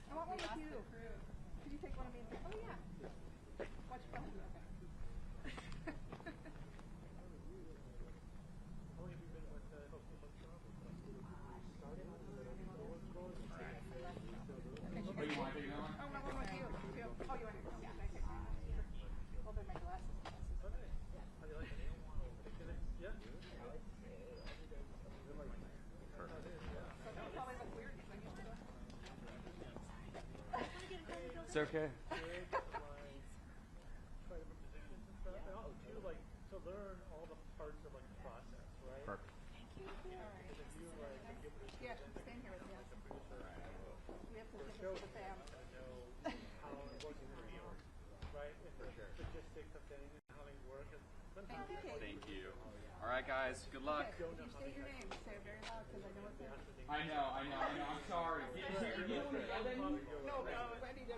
I want one with you. Could you take one of me and say, oh yeah. Watch your phone. Oh, you want to take that one? Oh, no, one with you. Too. Oh, you want to? Yeah, I take mine. Well, they're my glasses. Yeah. It's okay. To learn all the parts of like the process, right? Perfect. Yeah, staying here with us. We have to give this to the fam. How it works in the field, right? And the logistics of things and how they work. Thank you. All right, guys. Good luck. Okay, you state your name. Say it very loud because I know it's in. I know. I'm sorry. No, I need to know.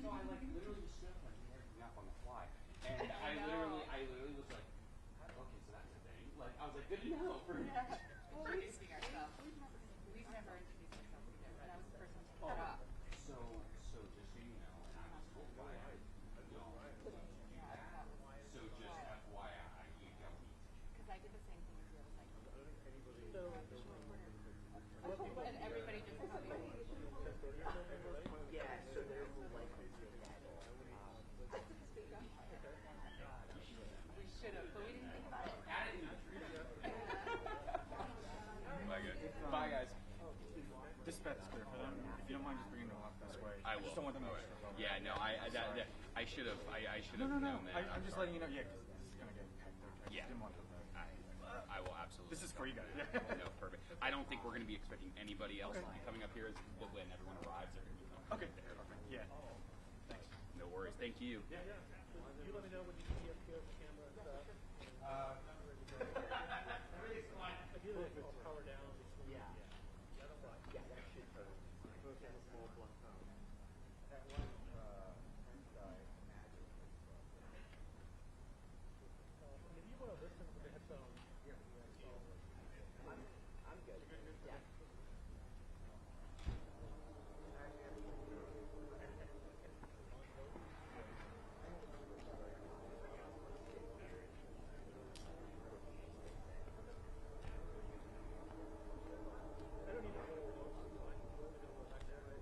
So I like literally just stood up like everything up on the fly, and I literally was like, okay, so that's a thing. Like I was like, good to know. Well, introducing ourselves. We've never introduced ourselves either, but I was the person to pick it up. So just so you know, and I was told by don't. So just FYI, you don't need to. Because I did the same thing as you. I was like, and everybody just copied me. Yeah, so they're more likely to get that. We should have, but we didn't think about it. Bye, guys. This bed is clear for them. If you don't mind just bringing them up this way. I I just will. don't want them to trip over. Yeah, no, I should have. I should have No. known that. I'm just letting you know. Yeah, because this is gonna get hectic. I Yeah. didn't want to. I will absolutely. This is for you guys. No, perfect. I don't think we're going to be expecting anybody else to be coming up here. When everyone arrives, they're going to be coming Okay. there. Perfect. Yeah. Thanks. No worries. Thank you. Yeah. You let me know when you see up here the camera and stuff. Ideally, if it's power down. Yeah, that should turn. Supposed to have a small blunt phone. That one, guy, If you want to listen with the headphones, I'm good. Yeah. I don't need to go back there. Right?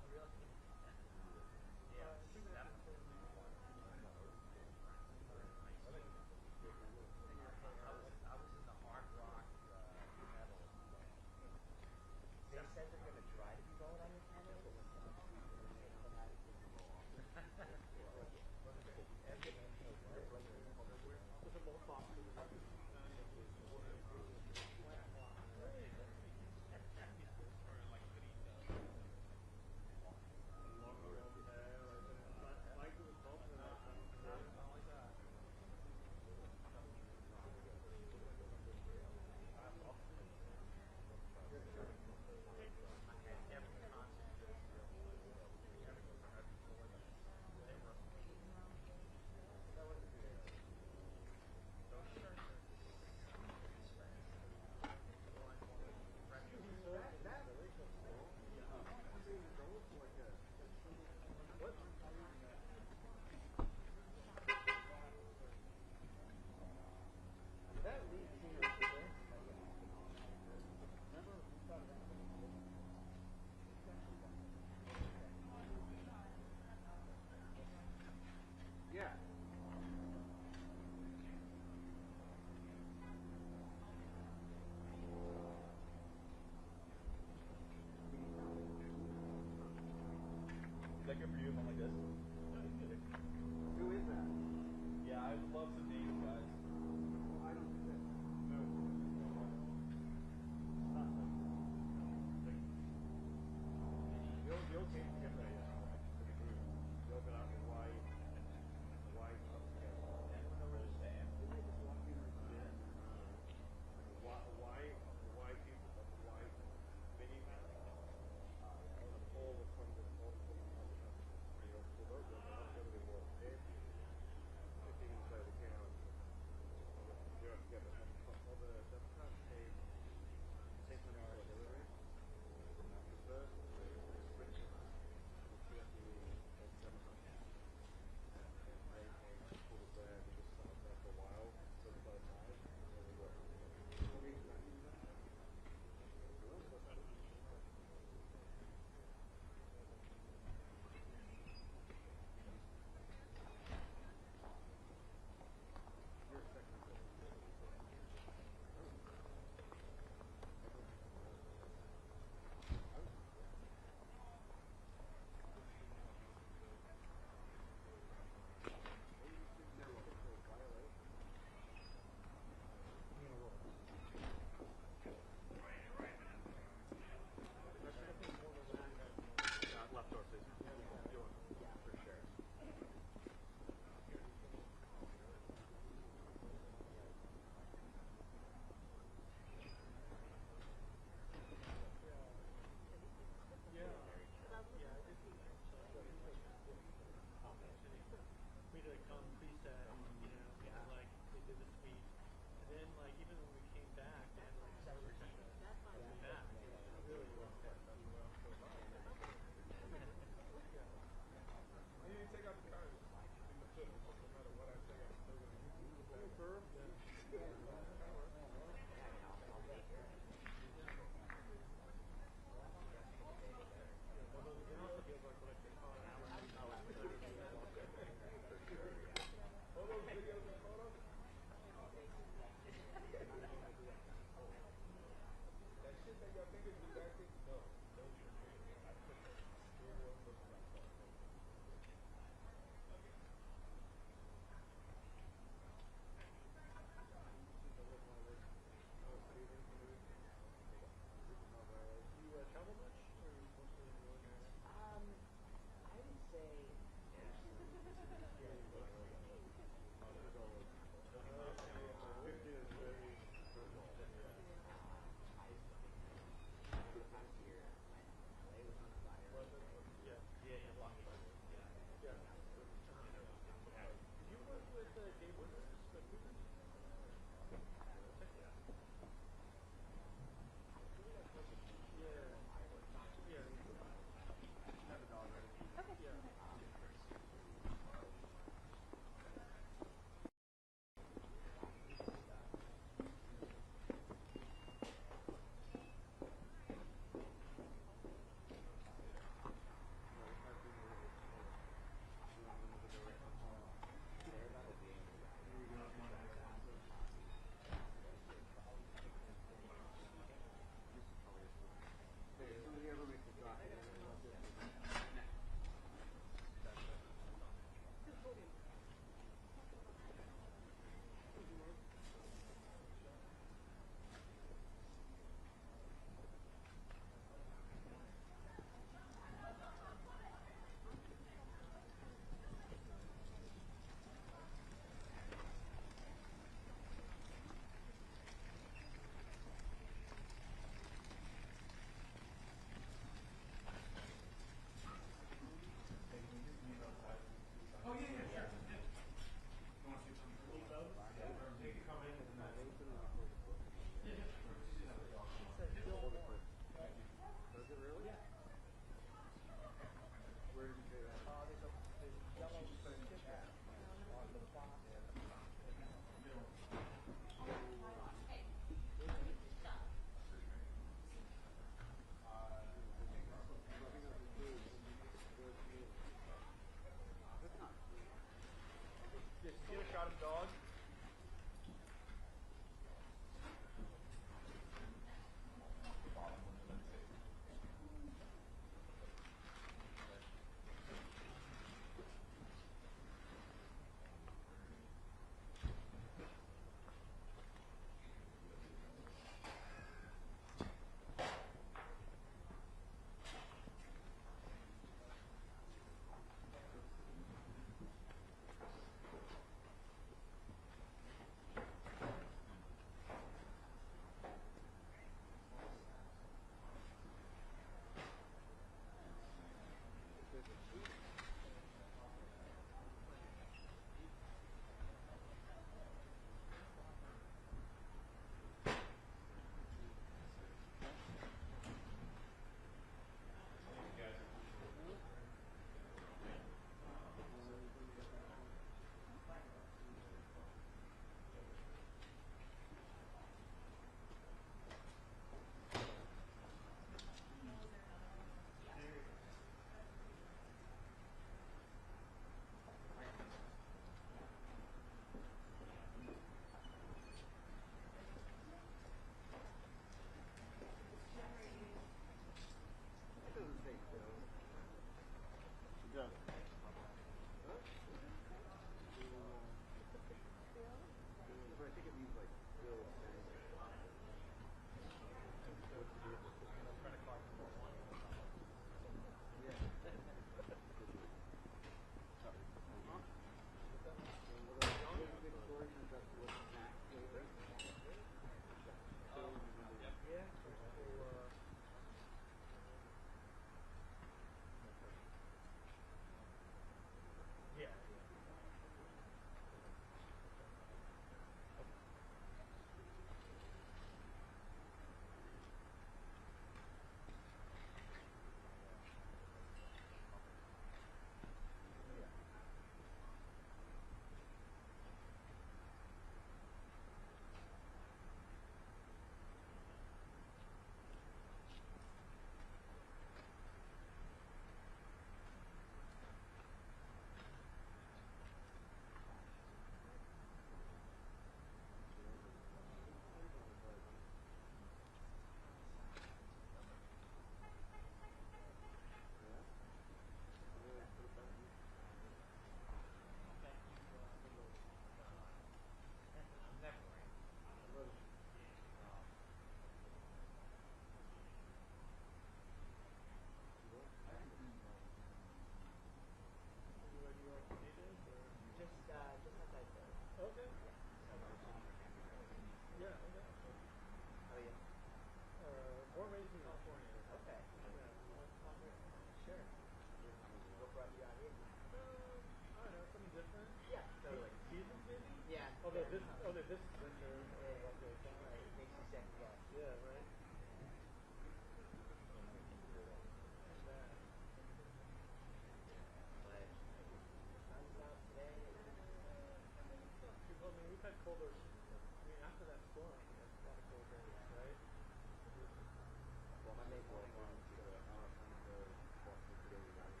Monday morning on to the Boston today rally.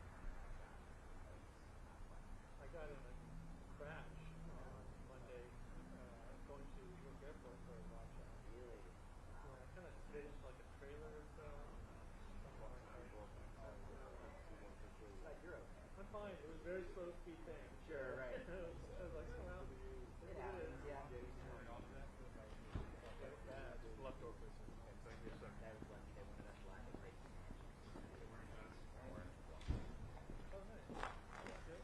I got in a crash on Monday going to Newark Airport for a watch out. Really? Yeah, I kind of slid into like a trailer or so. Glad you're okay. I'm fine. It was a very slow speed thing. Sure, right. I was like, well, It happens, yeah. bad. Just leftovers. Thank you, sir. That was lucky. They wanted us to laugh at great. Oh, nice. Good.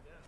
Yeah.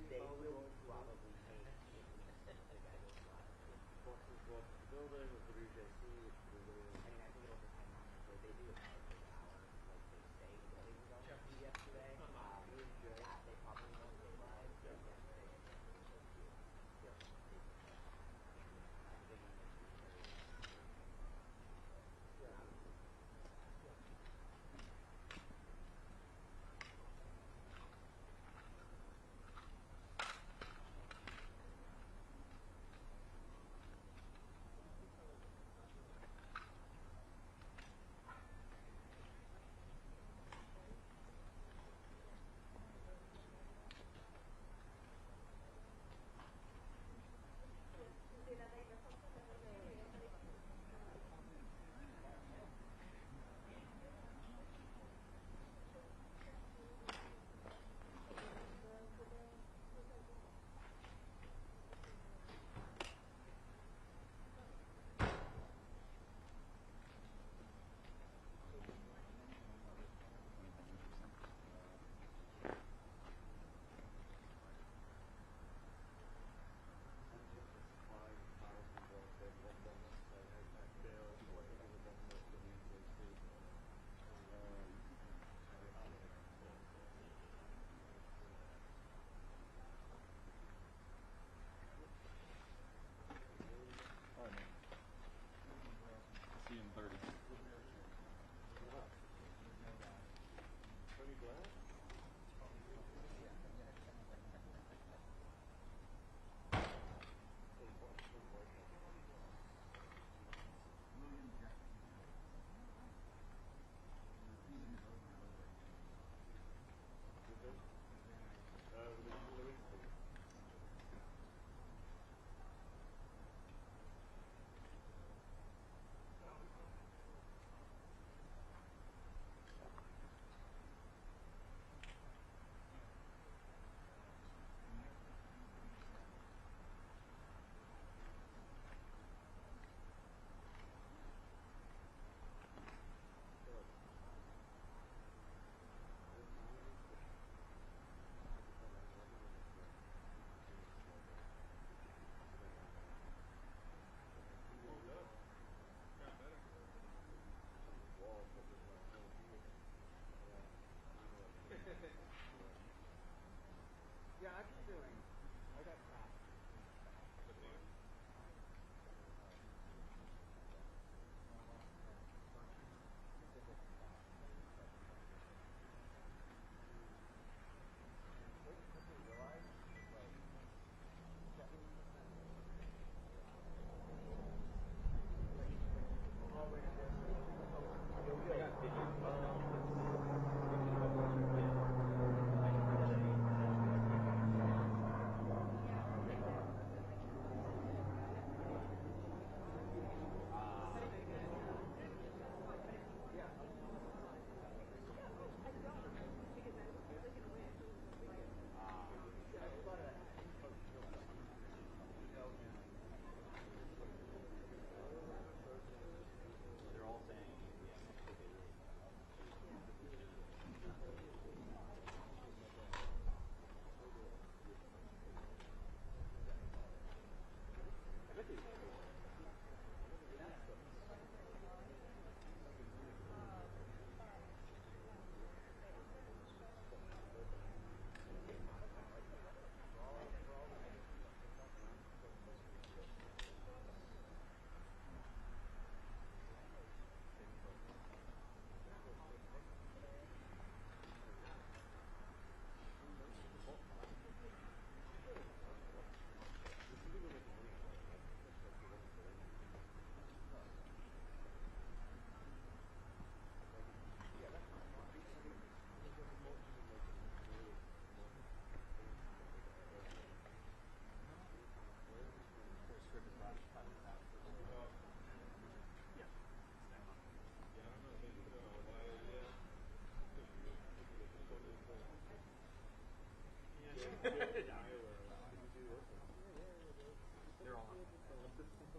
They will probably take the guy goes live. Boston's lost the building with the UJC, which is really, I mean, I think it'll depend on the they do it hour per hour, like they say the building was going to yesterday. That they probably won't go live. Yesterday,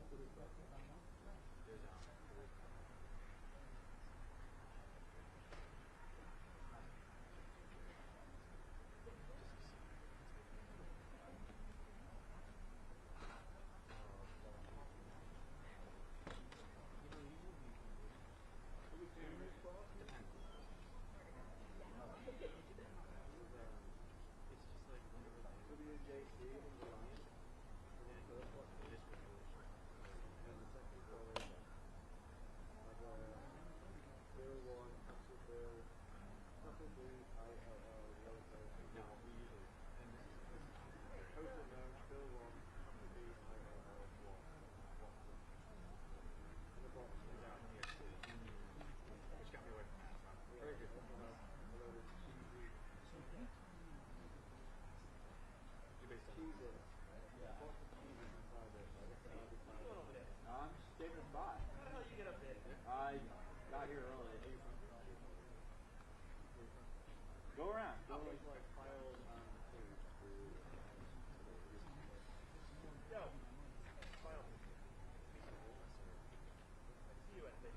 I'm just saving a spot. How the hell you get up there? I got here early. Go around. Go like files on Yo. File. See you at the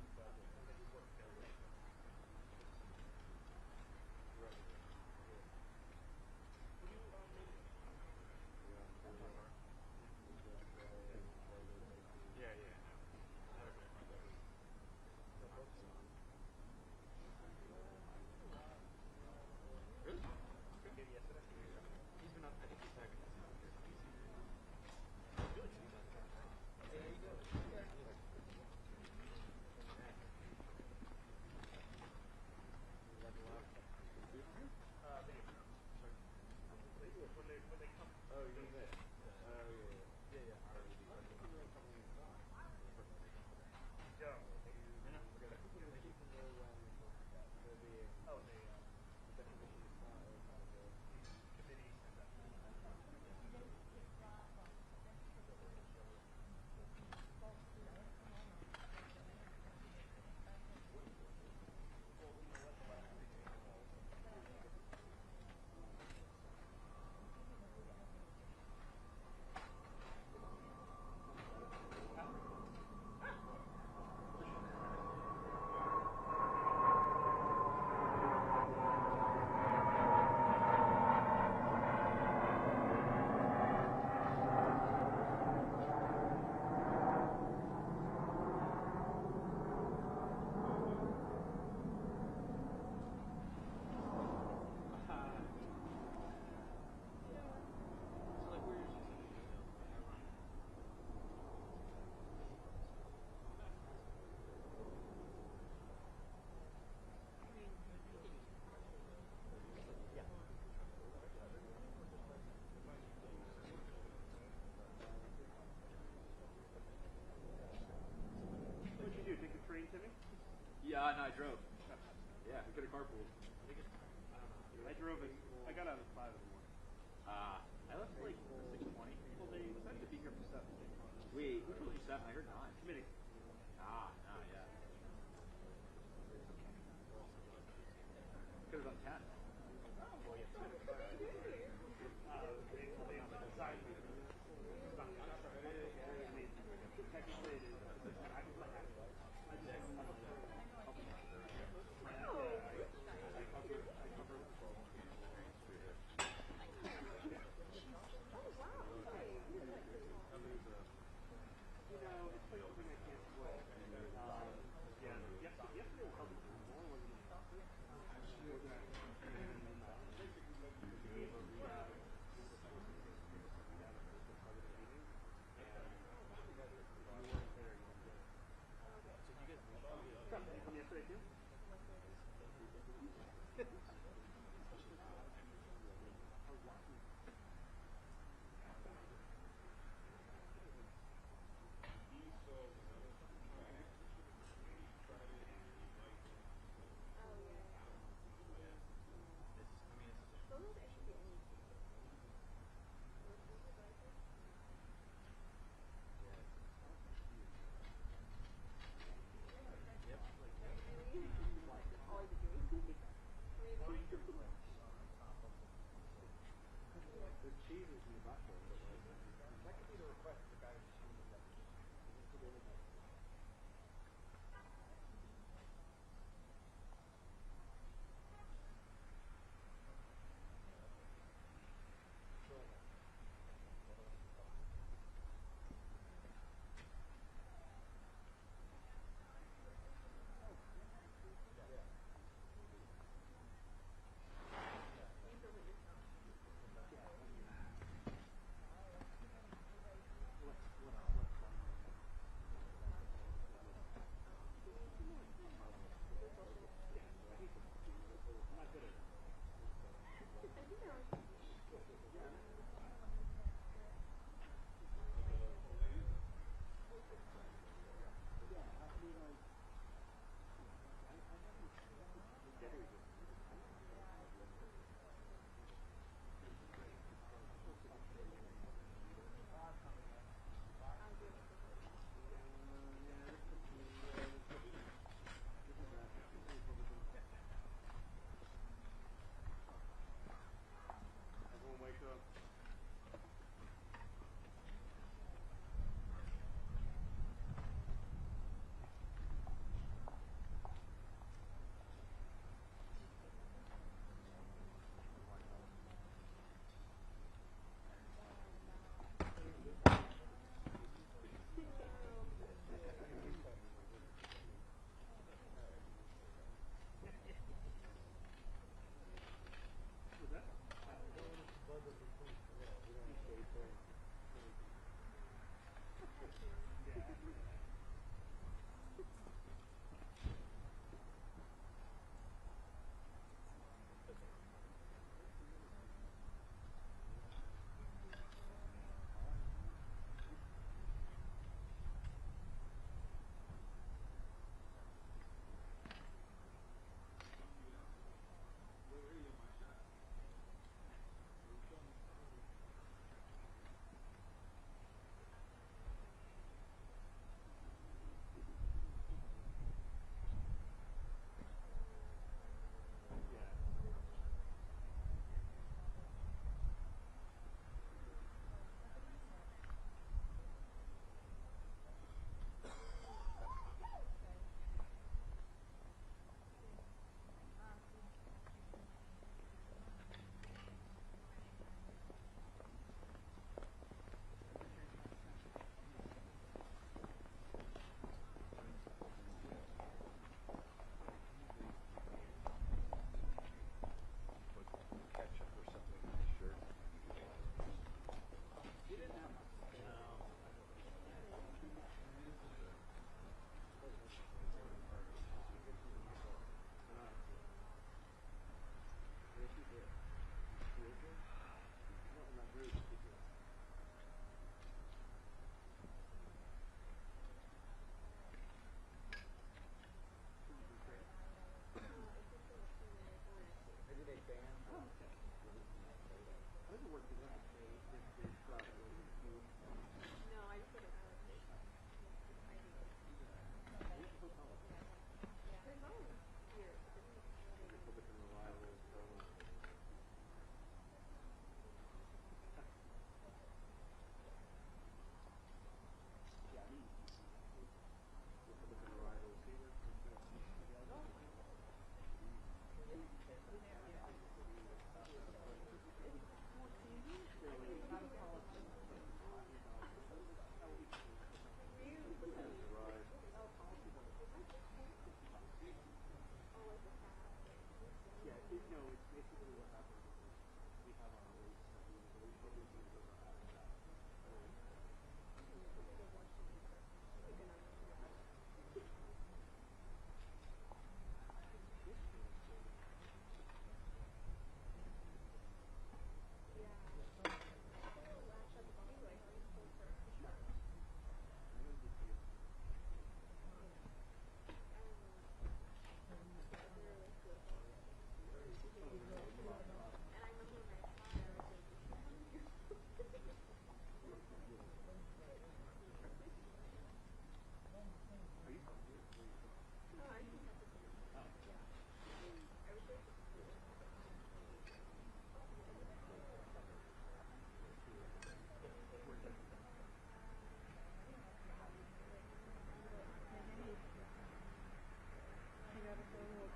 Yeah, no, I drove. Yeah, we could have carpooled. I drove it. I got out at 5 in the morning. I left like 6:20. Well, they decided to be here for 7. Wait, who told you 7? I heard 9. Committee. Yeah. Could have done 10. Well, yeah. They decided to technically it is. It's like something I can't Maybe they banned. Oh, okay. I didn't work with that. No, I just put it out.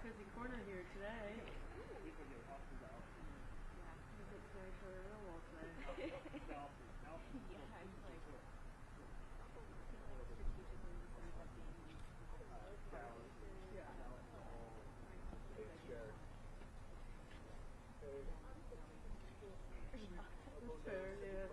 Cozy corner here today. Yeah, because it's very for a real wolf today. Yeah, it's like strategically decided that being fair, yeah.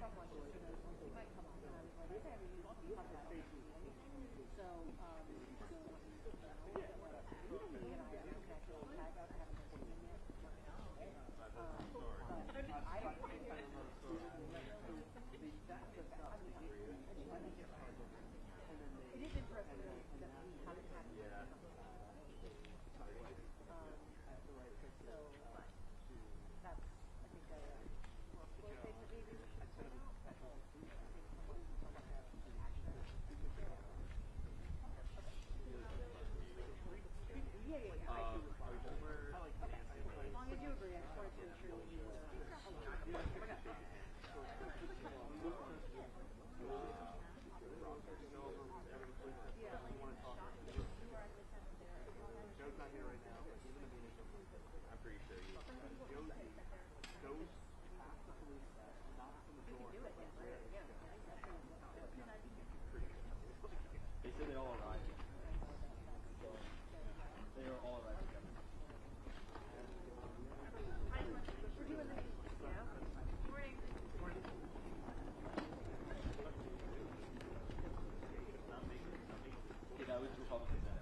someone just he might come on, and I was like, okay, you have that on TV. So, he and I are connected on text. I haven't been seeing him yet. But I don't think it is interesting that we haven't had it. So that's, I think, more flow thing that maybe we should point out. Yeah. As long as you agree, I just wanted to make sure that you Joe's not here right now. He's in a meeting. I'm pretty sure you. Joe's past the police, knocks on the door. They said they all arrived. They are all arrived together. We're doing the meeting. Yeah. Morning. Okay, that was Republican Senate.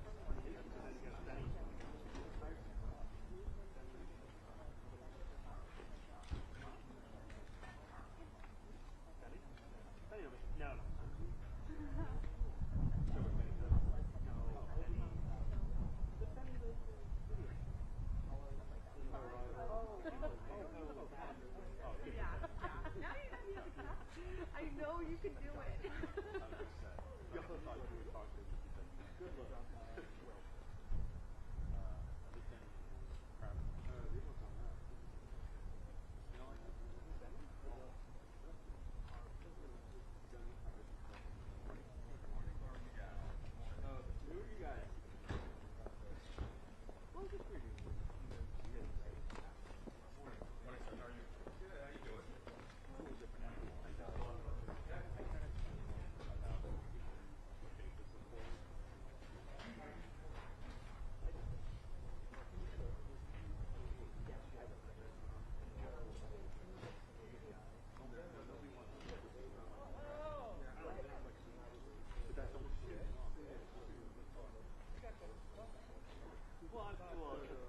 No. I know you can do it. You also thought you would talk to him. Good look. Who are you guys? Well, just reading.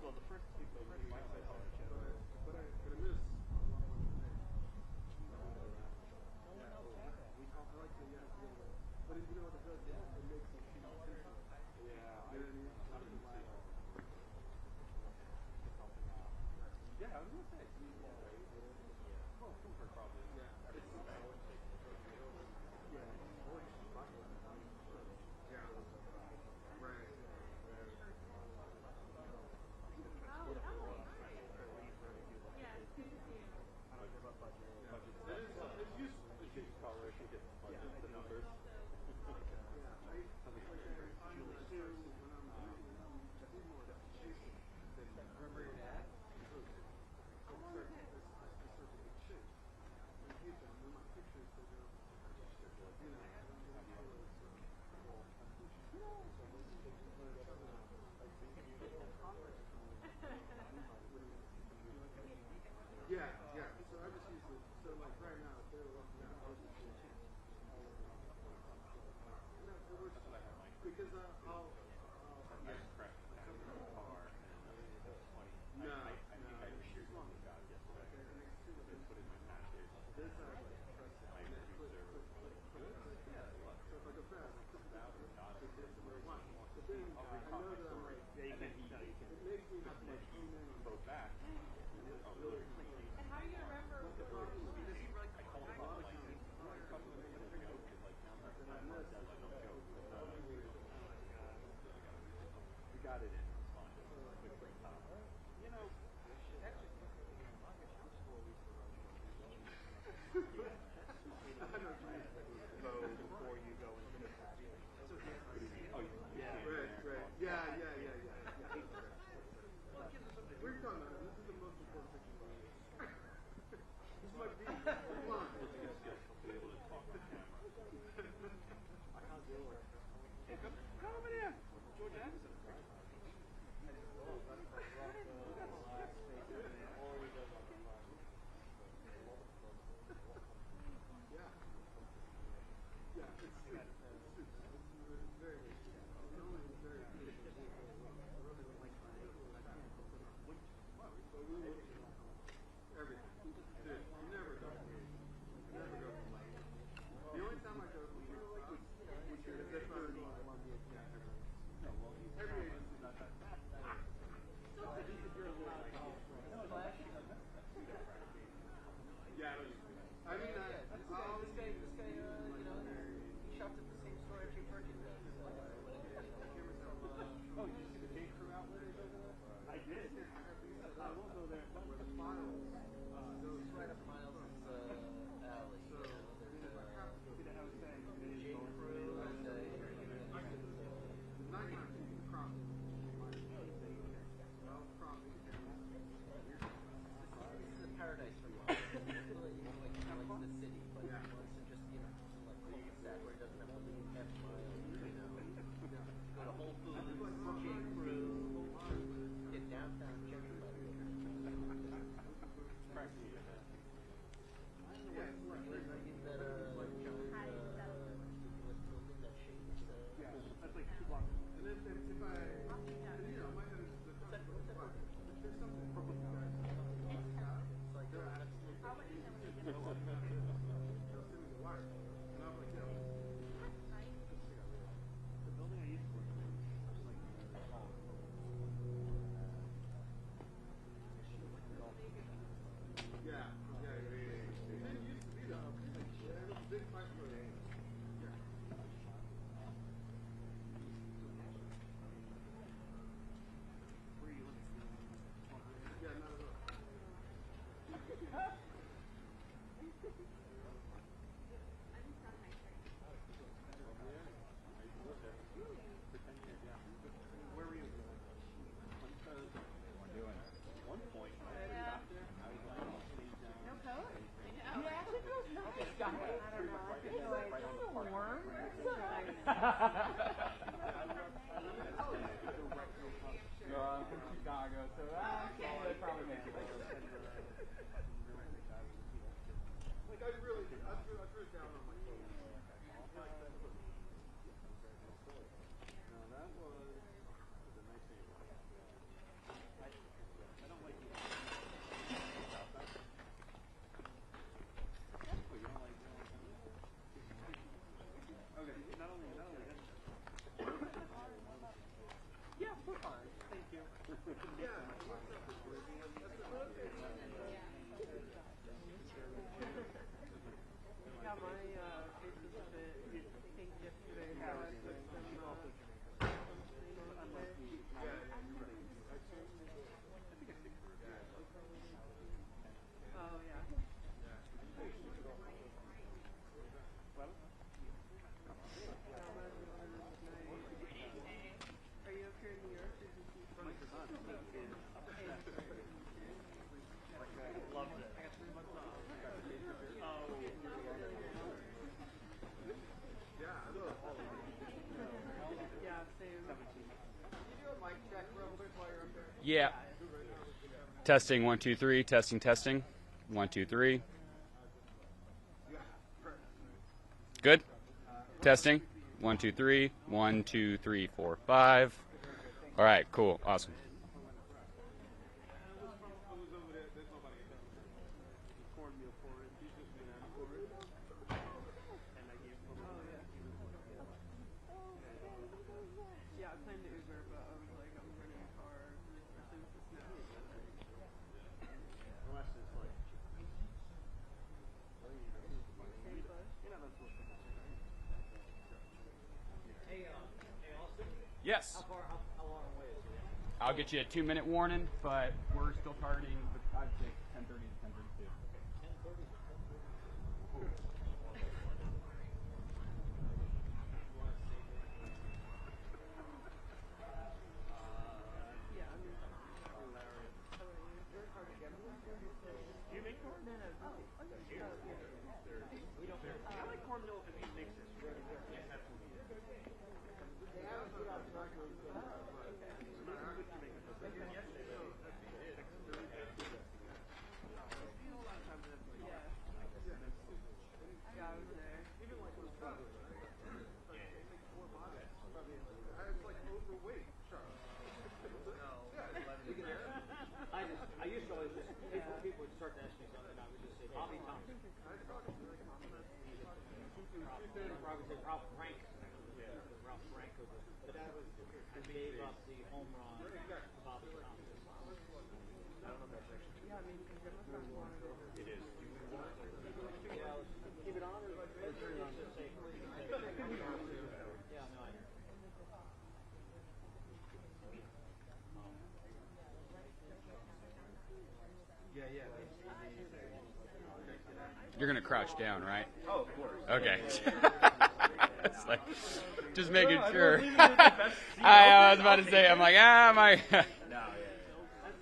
Well, the first two, but I miss. But you know what it does? It makes you feel attention. Yeah, yeah, I was gonna say. Oh, comfort probably. Yeah. Yeah. So I just use it. So like right now, if they're looking at because I'll got it in. You know, before you go into the oh, yeah. Right. Yeah. We're talking about this is the most important picture. This might be. Come on. Be able to talk to the camera. I can't do it. Hey, come over here. George Anderson. I'm from Chicago, so they probably make it. Like I drew it down on my phone. No, that was a nice name. I don't like you. Oh, you don't like okay, not only that. Yeah, we're fine. Thank you. Yeah. Yeah, my face was a bit pink yesterday, so I put some sunscreen on today. Oh, yeah. Are you up here in New York or did you see from Loved it. I got 3 months off. Oh, yeah, same. Yeah. Testing 1 2 3. Testing testing. 1 2 3. Good. Testing 1 2 3. 1 2 3 4 5. All right. Cool. Awesome. Yeah, I planned to Uber, but I was like, I'm renting a car, especially with the snow. Unless it's like Yes. how long away is it? I'll get you a 2-minute warning, but we're still targeting, I'd say 10:30 to 10:32. Yeah, I mean, hilarious. How about you? Do you make corn? No, no, We don't. I like corn mill if it mixes. Yes, absolutely. was it Ralph Frank? Ralph Frank was it? But that was gave up the home run to Bobby Thompson. I don't know if that's actually. Yeah, I mean, it is. Yeah, keep it on or turn it on to say. Yeah, no, I know. You're gonna crouch down, right? Oh, of course. Okay. It's like just making No, sure. I believe it was the best seat I was open. about to say, I'm like, my. No, yeah.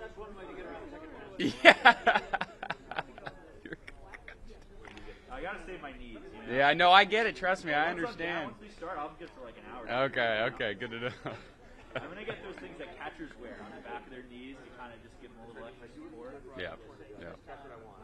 That's one way to get around second round. Yeah. I gotta save my knees. You know? Yeah, no, I get it. Trust me, I Once I'm down, understand. once we start, I'll get for like an hour. Okay, good to know. I'm gonna get those things that catchers wear on the back of their knees to kind of just give them a little extra support. Yeah. That's what I want.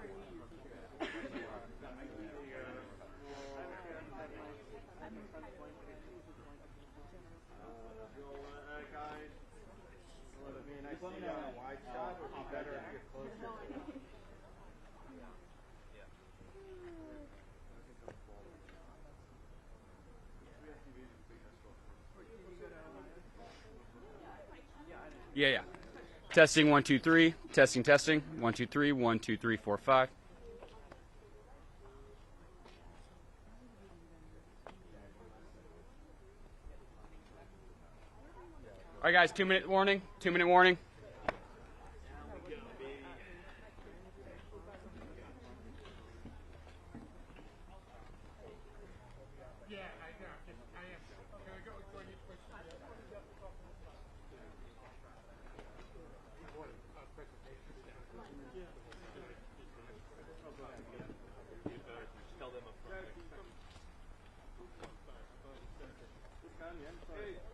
Yeah. Testing 1 2 3. Testing 1 2 3 1 2 3 4 5. All right, guys. 2-minute warning. 2-minute warning.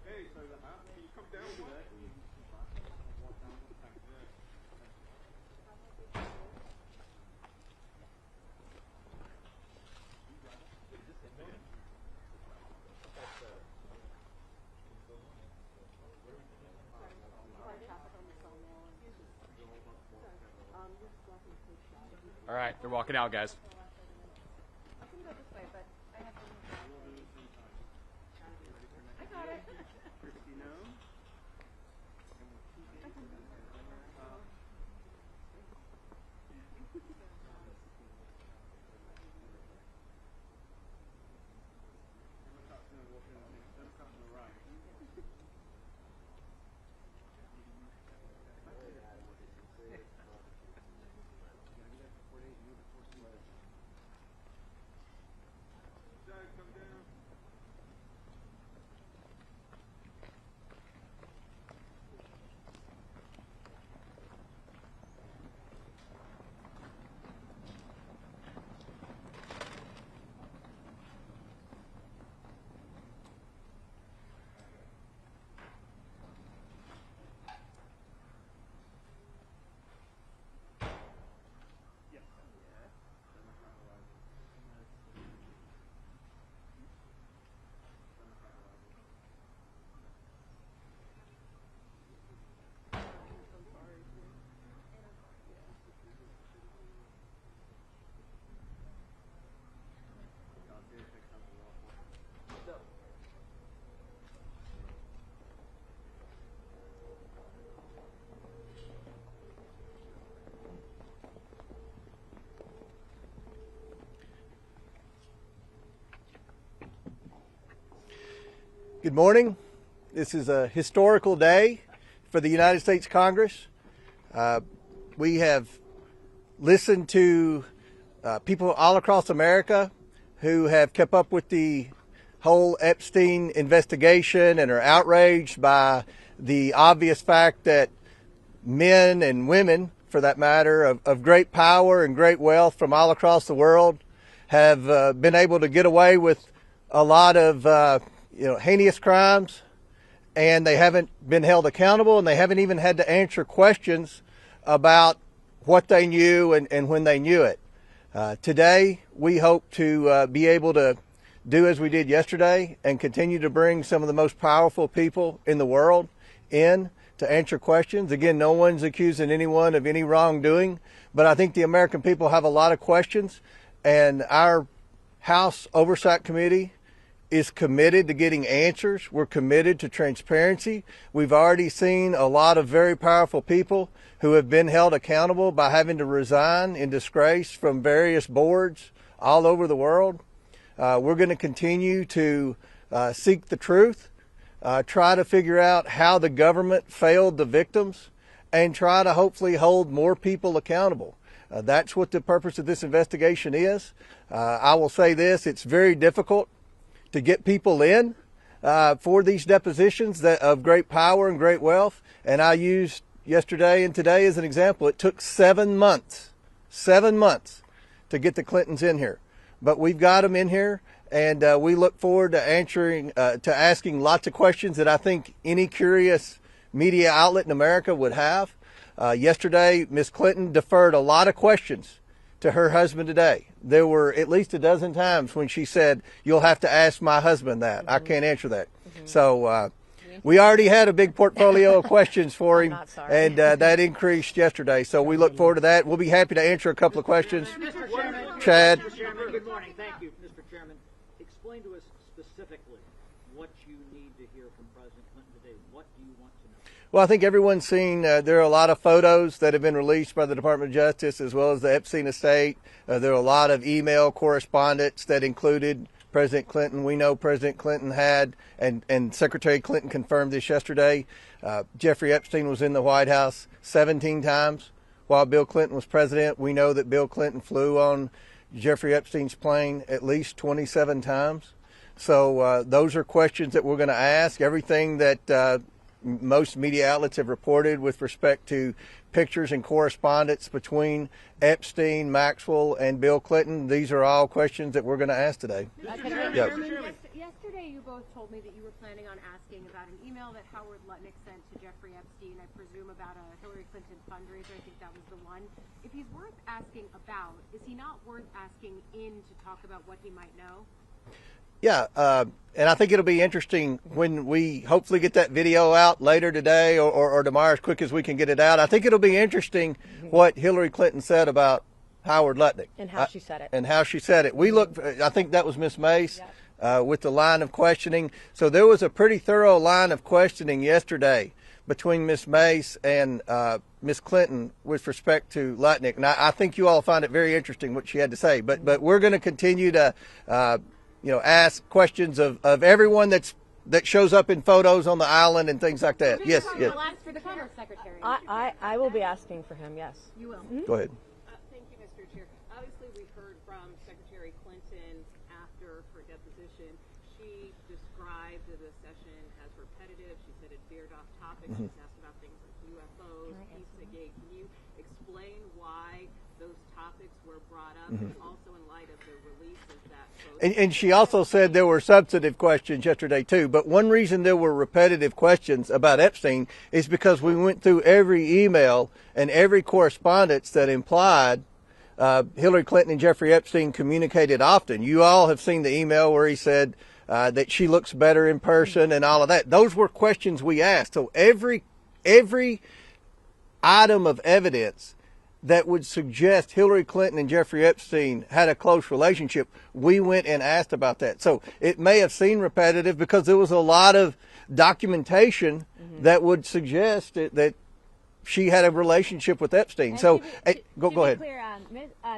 Hey, so can you come down with that? All right, they're walking out, guys. Good morning. This is a historical day for the United States Congress. We have listened to people all across America who have kept up with the whole Epstein investigation and are outraged by the obvious fact that men and women, for that matter, of great power and great wealth from all across the world have been able to get away with a lot of heinous crimes, and they haven't been held accountable, and they haven't even had to answer questions about what they knew and when they knew it. Today, we hope to be able to do as we did yesterday and continue to bring some of the most powerful people in the world in to answer questions. Again, no one's accusing anyone of any wrongdoing, but I think the American people have a lot of questions, and our House Oversight Committee is committed to getting answers. We're committed to transparency. We've already seen a lot of very powerful people who have been held accountable by having to resign in disgrace from various boards all over the world. We're going to continue to seek the truth, try to figure out how the government failed the victims, and try to hopefully hold more people accountable. That's what the purpose of this investigation is. I will say this, it's very difficult to get people in for these depositions of great power and great wealth. And I used yesterday and today as an example. It took 7 months to get the Clintons in here. But we've got them in here, and we look forward to asking lots of questions that I think any curious media outlet in America would have. Yesterday, Ms. Clinton deferred a lot of questions to her husband today. There were at least a dozen times when she said, "You'll have to ask my husband that. I can't answer that." So we already had a big portfolio of questions for him, and that increased yesterday. So we look forward to that. We'll be happy to answer a couple of questions. Mr. Chairman, Chad. Mr. Chairman, good morning. Thank you, Mr. Chairman. Explain to us specifically what you need to hear from President Clinton today. What do you want to know? Well, I think everyone's seen there are a lot of photos that have been released by the Department of Justice as well as the Epstein estate. There are a lot of email correspondence that included President Clinton. We know President Clinton had, and Secretary Clinton confirmed this yesterday, Jeffrey Epstein was in the White House 17 times while Bill Clinton was president. We know that Bill Clinton flew on Jeffrey Epstein's plane at least 27 times. So those are questions that we're going to ask. Everything that most media outlets have reported with respect to pictures and correspondence between Epstein, Maxwell, and Bill Clinton, these are all questions that we're going to ask today. Yesterday you both told me that you were planning on asking about an email that Howard Lutnick sent to Jeffrey Epstein, I presume about a Hillary Clinton fundraiser. I think that was the one. If he's worth asking about, is he not worth asking in to talk about what he might know? Yeah, and I think it'll be interesting when we hopefully get that video out later today or tomorrow as quick as we can get it out. I think it'll be interesting what Hillary Clinton said about Howard Lutnick. And how she said it. And how she said it. We looked, I think that was Miss Mace with the line of questioning. So there was a pretty thorough line of questioning yesterday between Miss Mace and Miss Clinton with respect to Lutnick. And I think you all find it very interesting what she had to say. But we're going to continue to ask questions of everyone that shows up in photos on the island and things like that. Yes, yes. I'll ask for the Commerce Secretary. I will be asking for him, yes. You will. Go ahead. Thank you, Mr. Chair. Obviously, we've heard from Secretary Clinton after her deposition. She described the session as repetitive. She said it veered off topic. She was asked about things like UFOs, Pizzagate. Can you explain why those topics were brought up, and also in light of the release of that photo? And she also said there were substantive questions yesterday too. But one reason there were repetitive questions about Epstein is because we went through every email and every correspondence that implied Hillary Clinton and Jeffrey Epstein communicated often. You all have seen the email where he said that she looks better in person and all of that. Those were questions we asked. So every item of evidence that would suggest Hillary Clinton and Jeffrey Epstein had a close relationship, we went and asked about that. So it may have seemed repetitive because there was a lot of documentation that would suggest that she had a relationship with Epstein. And so go To ahead. be clear,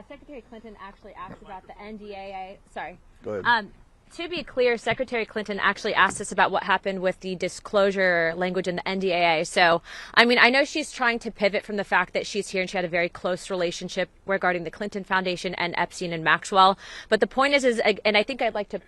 Secretary Clinton actually asked about the NDAA. Sorry. Go ahead. To be clear, Secretary Clinton actually asked us about what happened with the disclosure language in the NDAA. So, I mean, I know she's trying to pivot from the fact that she's here and she had a very close relationship regarding the Clinton Foundation and Epstein and Maxwell. But the point is, and I think I'd like to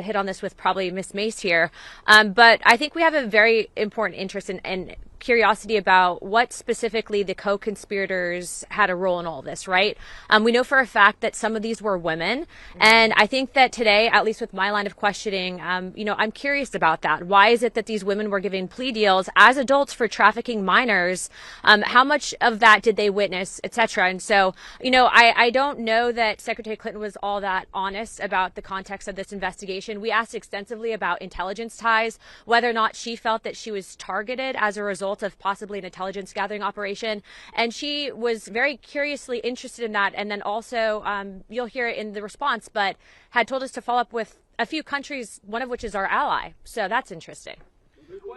hit on this with probably Miss Mace here, but I think we have a very important interest in curiosity about what specifically the co-conspirators had a role in all this, right? We know for a fact that some of these were women, and I think that today, at least with my line of questioning, I'm curious about that. Why is it that these women were given plea deals as adults for trafficking minors? How much of that did they witness, etc.? And so, I don't know that Secretary Clinton was all that honest about the context of this investigation. We asked extensively about intelligence ties, whether or not she felt that she was targeted as a result of possibly an intelligence gathering operation. And she was very curiously interested in that. And then also, you'll hear it in the response, but had told us to follow up with a few countries, one of which is our ally. So that's interesting.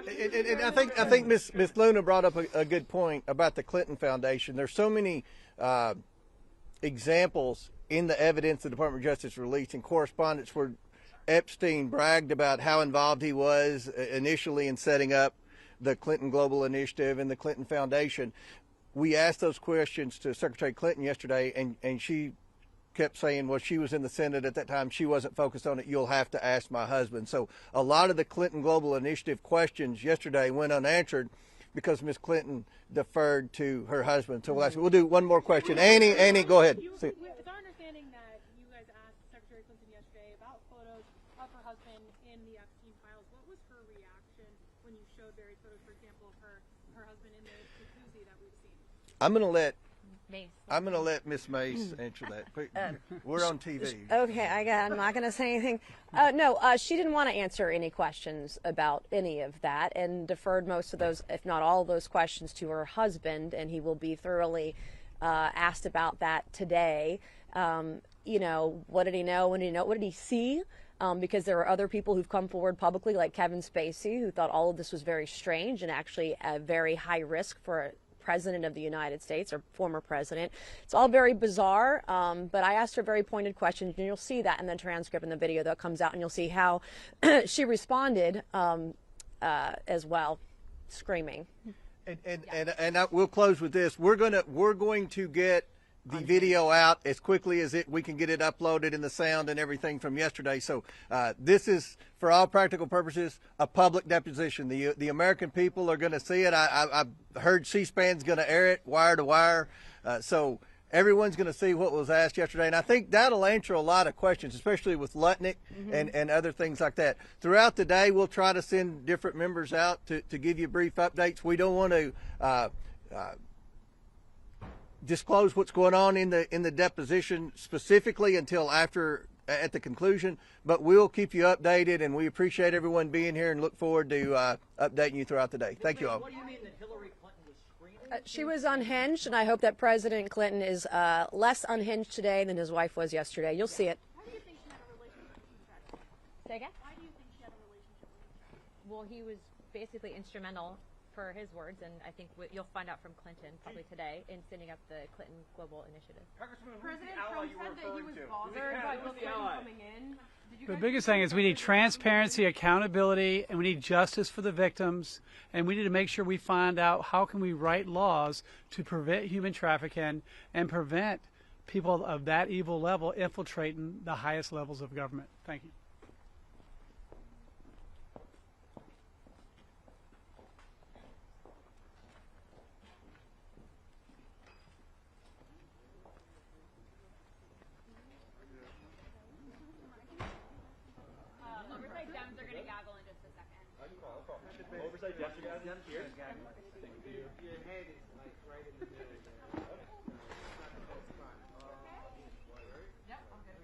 And I think Miss Luna brought up a good point about the Clinton Foundation. There's so many examples in the evidence the Department of Justice released in correspondence where Epstein bragged about how involved he was initially in setting up the Clinton Global Initiative and the Clinton Foundation. We asked those questions to Secretary Clinton yesterday, and she kept saying, well, she was in the Senate at that time. She wasn't focused on it. You'll have to ask my husband. So a lot of the Clinton Global Initiative questions yesterday went unanswered because Ms. Clinton deferred to her husband. So we'll do one more question. Annie, go ahead. It's our understanding that you guys asked Secretary Clinton yesterday about photos of her husband in the Epstein files. What was her reaction when you showed various photos, for example, of her husband in the jacuzzi that we've seen? I'm going to let Miss Mace answer that. We're on TV. Okay, I'm not going to say anything. No, she didn't want to answer any questions about any of that and deferred most of those, if not all of those questions, to her husband, and he will be thoroughly asked about that today. You know, what did he know? When did he know? What did he see? Because there are other people who've come forward publicly, like Kevin Spacey, who thought all of this was very strange and actually a very high risk for a president of the United States or former president. It's all very bizarre, but I asked her very pointed questions, and you'll see that in the transcript and the video that comes out, and you'll see how she responded as well, screaming. And we'll close with this. We're going to get the video out as quickly as we can get it uploaded in the sound and everything from yesterday. So this is, for all practical purposes, a public deposition. The American people are going to see it. I've heard C-SPAN's going to air it wire to wire. So everyone's going to see what was asked yesterday. And I think that'll answer a lot of questions, especially with Lutnick and other things like that. Throughout the day, we'll try to send different members out to give you brief updates. We don't want to disclose what's going on in the deposition specifically until after at the conclusion, but we'll keep you updated, and we appreciate everyone being here and look forward to updating you throughout the day. Thank you all. What do you mean that Hillary Clinton was screaming? She was unhinged, and I hope that President Clinton is less unhinged today than his wife was yesterday. You'll see it. Why do you think she had a relationship with Chad? Say again? Why do you think she had a relationship with Chad? Well, he was basically instrumental, for his words, and I think you'll find out from Clinton probably today, in setting up the Clinton Global Initiative. President Trump said that he was bothered by Bill Clinton coming in. The biggest thing is we need transparency, accountability, and we need justice for the victims, and we need to make sure we find out how can we write laws to prevent human trafficking and prevent people of that evil level infiltrating the highest levels of government. Thank you. Oversight Dems are going to gaggle in just a second. Oversight Dems are going to here. Your head is like right in the middle there. Yep, I'm good.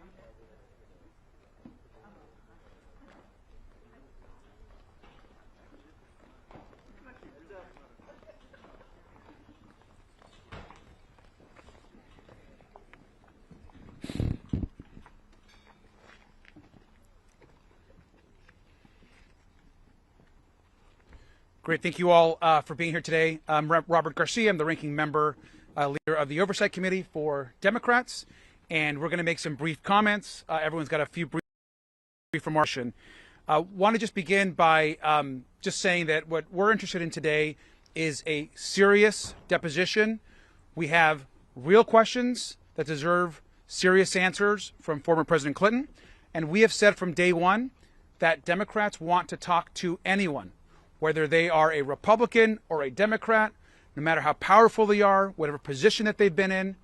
Great. Thank you all for being here today. I'm Robert Garcia. I'm the ranking member, leader of the Oversight Committee for Democrats, and we're going to make some brief comments. Everyone's got a few brief remarks. I want to just begin by just saying that what we're interested in today is a serious deposition. We have real questions that deserve serious answers from former President Clinton, and we have said from day one that Democrats want to talk to anyone, whether they are a Republican or a Democrat, no matter how powerful they are, whatever position that they've been in.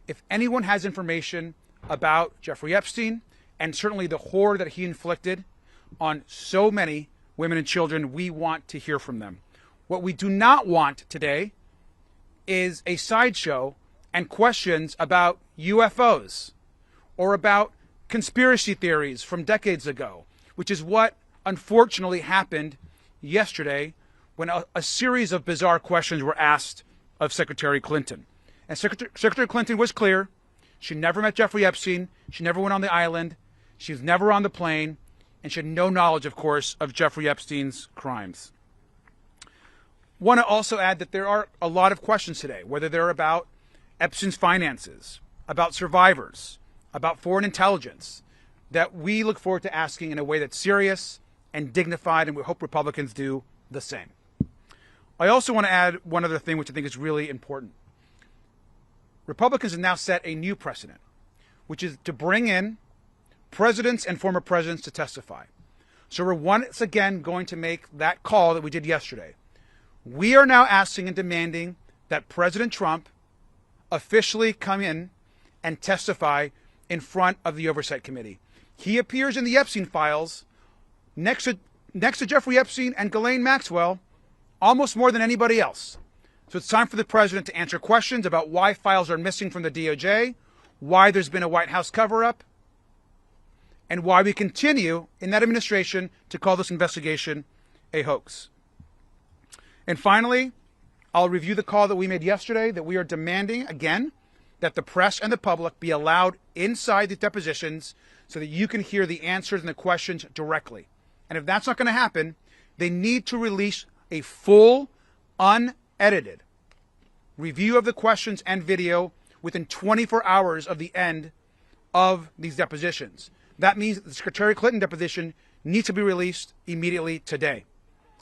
If anyone has information about Jeffrey Epstein, and certainly the horror that he inflicted on so many women and children, we want to hear from them. What we do not want today is a sideshow and questions about UFOs or about conspiracy theories from decades ago, which is what unfortunately happened yesterday when a series of bizarre questions were asked of Secretary Clinton. And Secretary Clinton was clear. She never met Jeffrey Epstein. She never went on the island. She was never on the plane. and she had no knowledge, of course, of Jeffrey Epstein's crimes. Want to also add that there are a lot of questions today, whether they're about Epstein's finances, about survivors, about foreign intelligence, that we look forward to asking in a way that's serious and dignified, and we hope Republicans do the same. I also want to add one other thing which I think is really important. Republicans have now set a new precedent, which is to bring in presidents and former presidents to testify. So we're once again going to make that call that we did yesterday. We are now asking and demanding that President Trump officially come in and testify in front of the Oversight Committee. He appears in the Epstein files next to Jeffrey Epstein and Ghislaine Maxwell almost more than anybody else. So it's time for the president to answer questions about why files are missing from the DOJ, why there's been a White House cover-up, and why we continue in that administration to call this investigation a hoax. And finally, I'll review the call that we made yesterday that we are demanding, again, that the press and the public be allowed inside the depositions so that you can hear the answers and the questions directly. And if that's not going to happen, they need to release a full, unedited review of the questions and video within 24 hours of the end of these depositions. That means that the Secretary Clinton deposition needs to be released immediately today.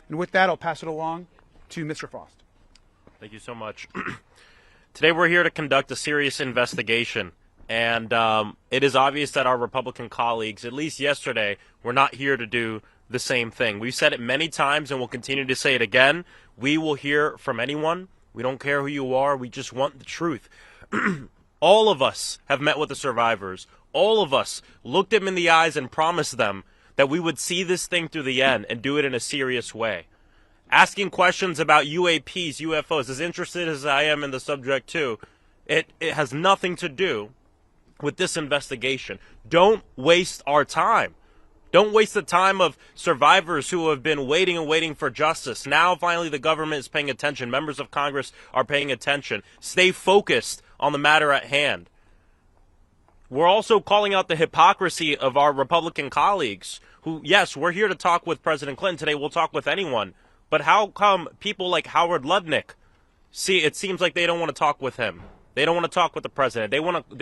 And with that, I'll pass it along to Mr. Frost. Thank you so much. Today we're here to conduct a serious investigation, and it is obvious that our Republican colleagues, at least yesterday, were not here to do the same thing. We've said it many times and we'll continue to say it again. We will hear from anyone. We don't care who you are. We just want the truth. All of us have met with the survivors. All of us looked them in the eyes and promised them that we would see this thing through the end and do it in a serious way. Asking questions about UAPs, UFOs, as interested as I am in the subject too, it has nothing to do with this investigation. Don't waste our time. Don't waste the time of survivors who have been waiting and waiting for justice. Now, finally, the government is paying attention. Members of Congress are paying attention. Stay focused on the matter at hand. We're also calling out the hypocrisy of our Republican colleagues who, yes, we're here to talk with President Clinton today. We'll talk with anyone. But how come people like Howard Lutnick, it seems like they don't want to talk with him. They don't want to talk with the president. They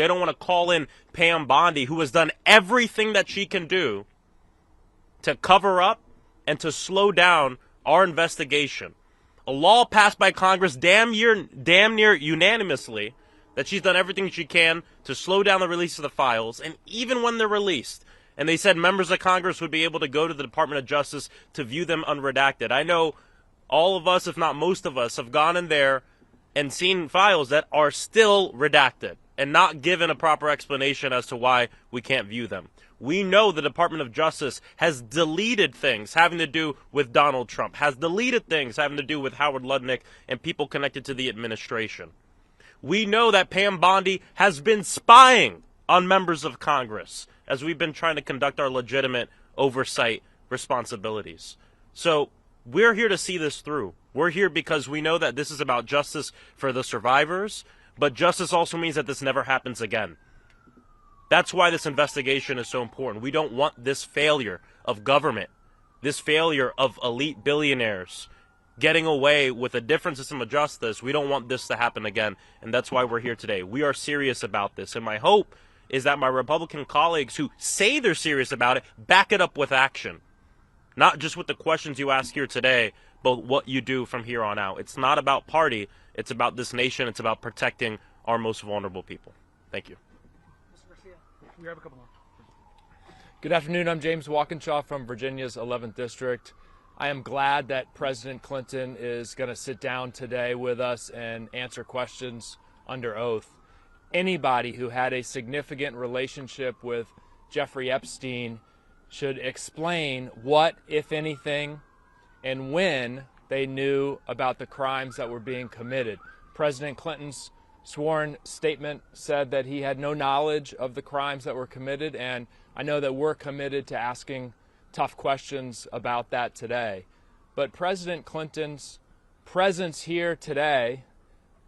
don't want to call in Pam Bondi, who has done everything that she can do to cover up and to slow down our investigation. A law passed by Congress damn near unanimously that she's done everything she can to slow down the release of the files. And even when they're released, and they said members of Congress would be able to go to the Department of Justice to view them unredacted. I know all of us, if not most of us, have gone in there and seen files that are still redacted and not given a proper explanation as to why we can't view them. We know the Department of Justice has deleted things having to do with Donald Trump, has deleted things having to do with Howard Lutnick and people connected to the administration. We know that Pam Bondi has been spying on members of Congress as we've been trying to conduct our legitimate oversight responsibilities. So we're here to see this through. We're here because we know that this is about justice for the survivors, but justice also means that this never happens again. That's why this investigation is so important. We don't want this failure of government, this failure of elite billionaires getting away with a different system of justice. We don't want this to happen again, and that's why we're here today. We are serious about this, and my hope is that my Republican colleagues who say they're serious about it back it up with action. Not just with the questions you ask here today, but what you do from here on out. It's not about party. It's about this nation. It's about protecting our most vulnerable people. Thank you. We have a couple more. Good afternoon. I'm James Walkinshaw from Virginia's 11th District. I am glad that President Clinton is going to sit down today with us and answer questions under oath. Anybody who had a significant relationship with Jeffrey Epstein should explain what, if anything, and when they knew about the crimes that were being committed. President Clinton's sworn statement said that he had no knowledge of the crimes that were committed, and I know that we're committed to asking tough questions about that today. But President Clinton's presence here today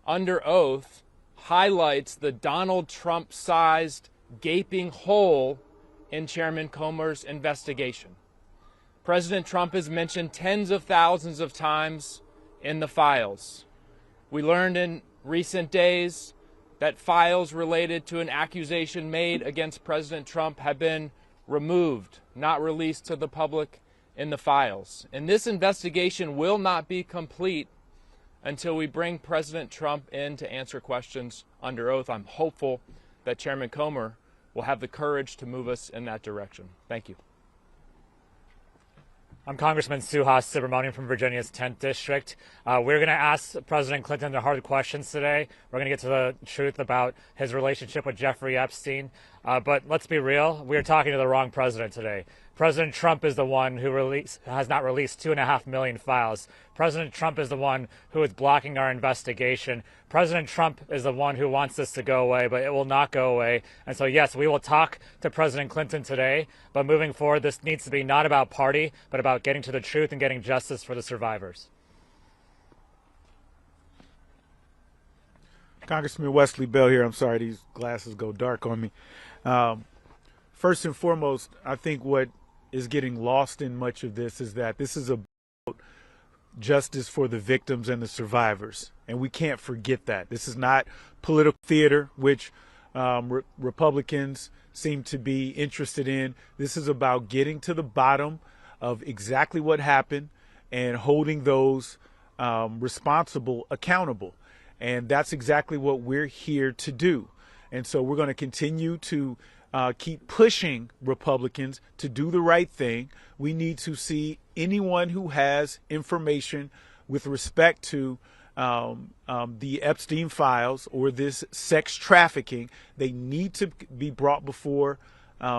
under oath highlights the Donald Trump-sized gaping hole in Chairman Comer's investigation. President Trump is mentioned tens of thousands of times in the files. We learned in recent days that files related to an accusation made against President Trump have been removed, not released to the public in the files. And this investigation will not be complete until we bring President Trump in to answer questions under oath. I'm hopeful that Chairman Comer will have the courage to move us in that direction. Thank you. I'm Congressman Suhas Subramanian from Virginia's 10th District. We're going to ask President Clinton the hard questions today. We're going to get to the truth about his relationship with Jeffrey Epstein. But let's be real, we're talking to the wrong president today. President Trump is the one who has not released 2.5 million files. President Trump is the one who is blocking our investigation. President Trump is the one who wants this to go away, but it will not go away. And so, yes, we will talk to President Clinton today, but moving forward, this needs to be not about party, but about getting to the truth and getting justice for the survivors. Congressman Wesley Bell here. I'm sorry, these glasses go dark on me. First and foremost, I think what is getting lost in much of this is that this is about justice for the victims and the survivors. And we can't forget that. This is not political theater, which Republicans seem to be interested in. This is about getting to the bottom of exactly what happened and holding those responsible accountable. And that's exactly what we're here to do. And so we're going to continue to keep pushing Republicans to do the right thing. We need to see anyone who has information with respect to the Epstein files or this sex trafficking. They need to be brought before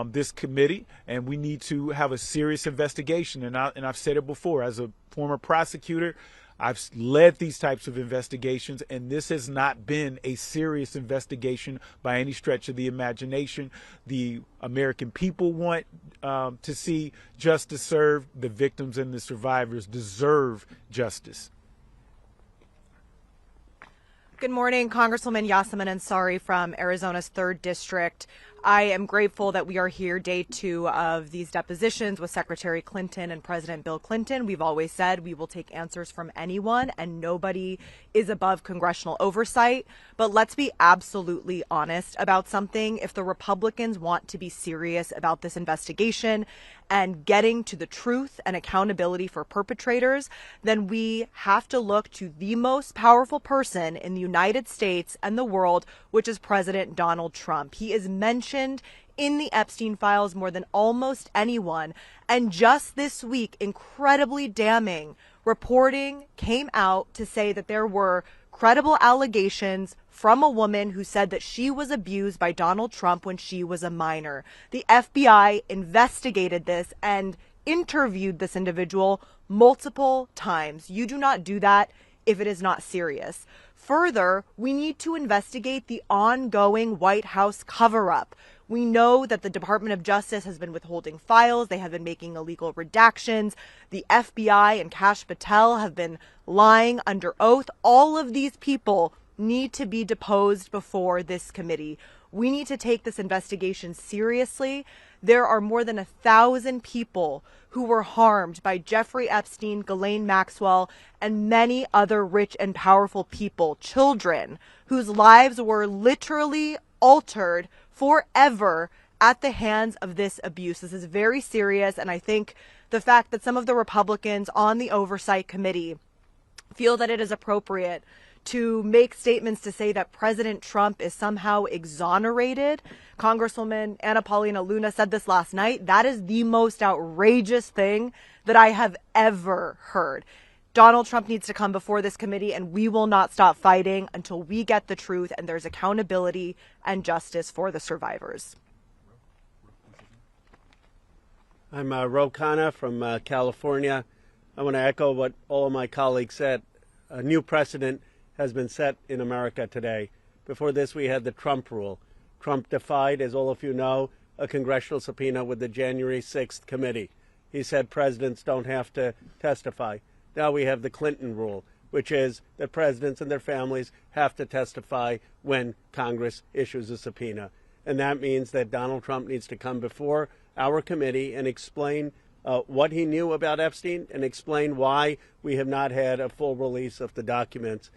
this committee, and we need to have a serious investigation. And I've said it before, as a former prosecutor, I've led these types of investigations, and this has not been a serious investigation by any stretch of the imagination. The American people want to see justice served. The victims and the survivors deserve justice. Good morning, Congresswoman Yasamin Ansari from Arizona's 3rd District. I am grateful that we are here day 2 of these depositions with Secretary Clinton and President Bill Clinton. We've always said we will take answers from anyone and nobody is above congressional oversight. But let's be absolutely honest about something. If the Republicans want to be serious about this investigation and getting to the truth and accountability for perpetrators, then we have to look to the most powerful person in the United States and the world, which is President Donald Trump. He is mentioned in the Epstein files more than almost anyone. And just this week, incredibly damning reporting came out to say that there were credible allegations from a woman who said that she was abused by Donald Trump when she was a minor. The FBI investigated this and interviewed this individual multiple times. You do not do that if it is not serious. Further, we need to investigate the ongoing White House cover-up. We know that the Department of Justice has been withholding files. They have been making illegal redactions. The FBI and Kash Patel have been lying under oath. All of these people need to be deposed before this committee. We need to take this investigation seriously. There are more than 1,000 people who were harmed by Jeffrey Epstein, Ghislaine Maxwell, and many other rich and powerful people, children whose lives were literally altered forever at the hands of this abuse. This is very serious, and I think the fact that some of the Republicans on the Oversight Committee feel that it is appropriate to make statements to say that President Trump is somehow exonerated. Congresswoman Anna Paulina Luna said this last night. That is the most outrageous thing that I have ever heard. Donald Trump needs to come before this committee, and we will not stop fighting until we get the truth and there's accountability and justice for the survivors. I'm Ro Khanna from California. I want to echo what all of my colleagues said. A new precedent has been set in America today. Before this, we had the Trump rule. Trump defied, as all of you know, a congressional subpoena with the January 6th committee. He said presidents don't have to testify. Now we have the Clinton rule, which is that presidents and their families have to testify when Congress issues a subpoena. and that means that Donald Trump needs to come before our committee and explain what he knew about Epstein and explain why we have not had a full release of the documents.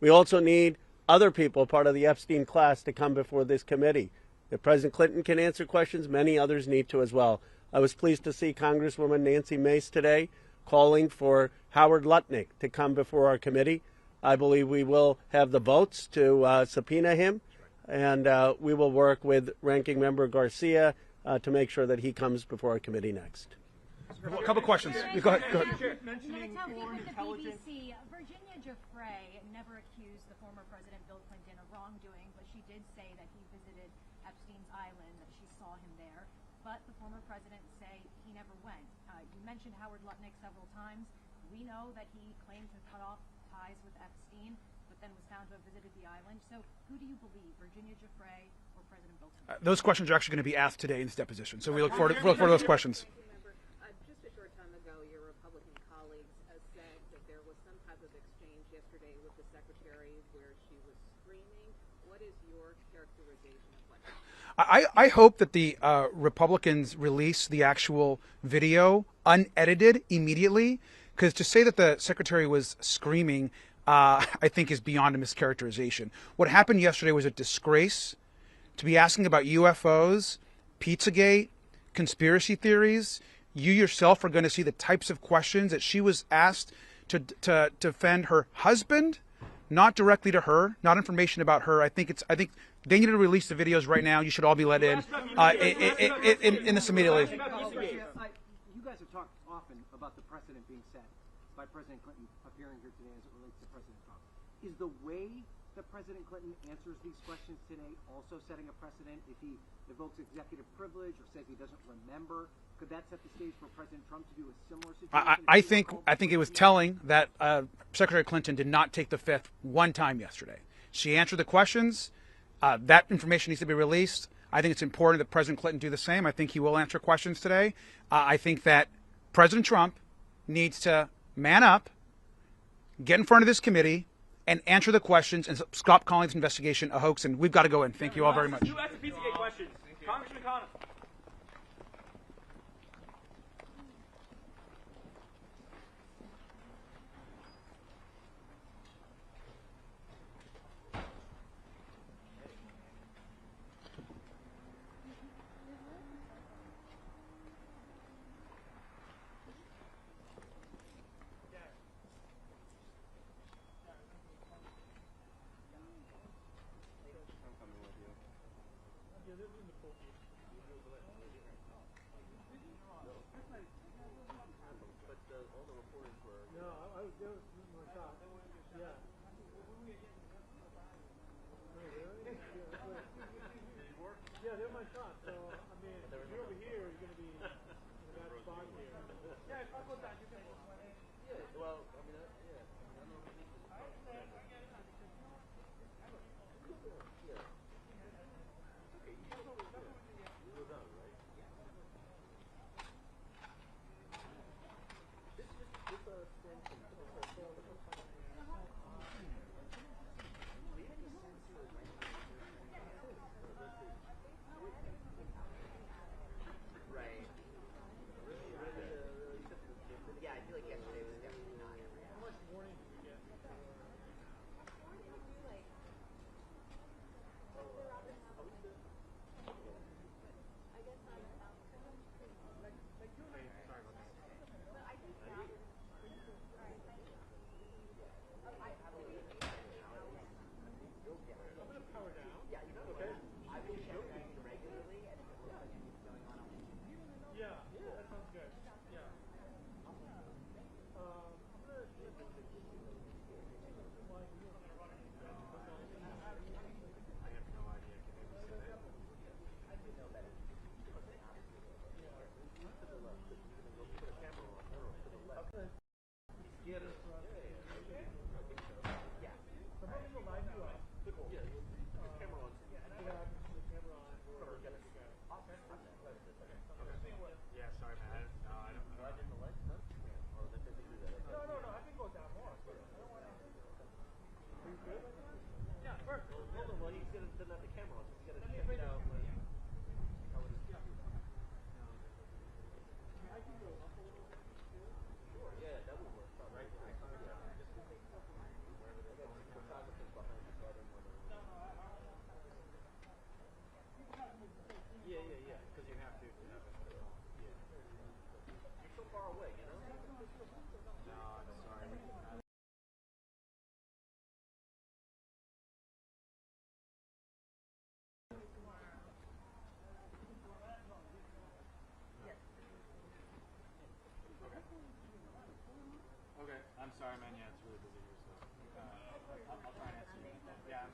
We also need other people, part of the Epstein class, to come before this committee. If President Clinton can answer questions, many others need to as well. I was pleased to see Congresswoman Nancy Mace today calling for Howard Lutnick to come before our committee. I believe we will have the votes to subpoena him, and we will work with Ranking Member Garcia to make sure that he comes before our committee next. A couple questions. Go ahead. Go ahead. Mentioning foreign intelligence. BBC, Virginia Giuffre never accused the former President Bill Clinton of wrongdoing, but she did say that he visited Epstein's island, that she saw him there. But the former president say he never went. You mentioned Howard Lutnick several times. We know that he claimed to cut off ties with Epstein, but then was found to have visited the island. So who do you believe, Virginia Giuffre or President Bill Clinton? Those questions are actually going to be asked today in this deposition, so we look forward to those questions. Just a short time ago, your Republican colleagues said that there was some type of exchange yesterday with the secretary where she was screaming. What is your characterization of what happened? I hope that the Republicans release the actual video unedited immediately, because to say that the secretary was screaming, I think is beyond a mischaracterization. What happened yesterday was a disgrace. To be asking about UFOs, Pizzagate, conspiracy theories, you yourself are going to see the types of questions that she was asked to defend her husband, not directly to her, not information about her. I think they need to release the videos right now. You should all be let in this immediately. You guys have talked often about the precedent being set by President Clinton appearing here today as it relates to President Trump. Is the way that President Clinton answers these questions today also setting a precedent? If he evokes executive privilege or says he doesn't remember, could that set the stage for President Trump to do a similar situation? I think it was telling that Secretary Clinton did not take the fifth one time yesterday. She answered the questions. That information needs to be released. I think it's important that President Clinton do the same. I think he will answer questions today. I think that President Trump needs to man up, get in front of this committee, and answer the questions and stop calling this investigation a hoax. And we've got to go in. Thank you all very much. Two Pizzagate questions. Congressman Connor. Yeah, they're my shot. So, I mean, if you're over here, you're going to be in a bad spot here. Yeah, if I go down, you can go one in. Yeah, well, I mean, yeah. I don't know if you need to. Yeah. Okay, you guys over there. You go down, right? This stands from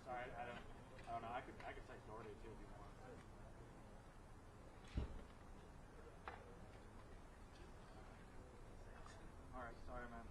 Sorry, I don't know. I could text Doherty too if you want. All right, sorry, man.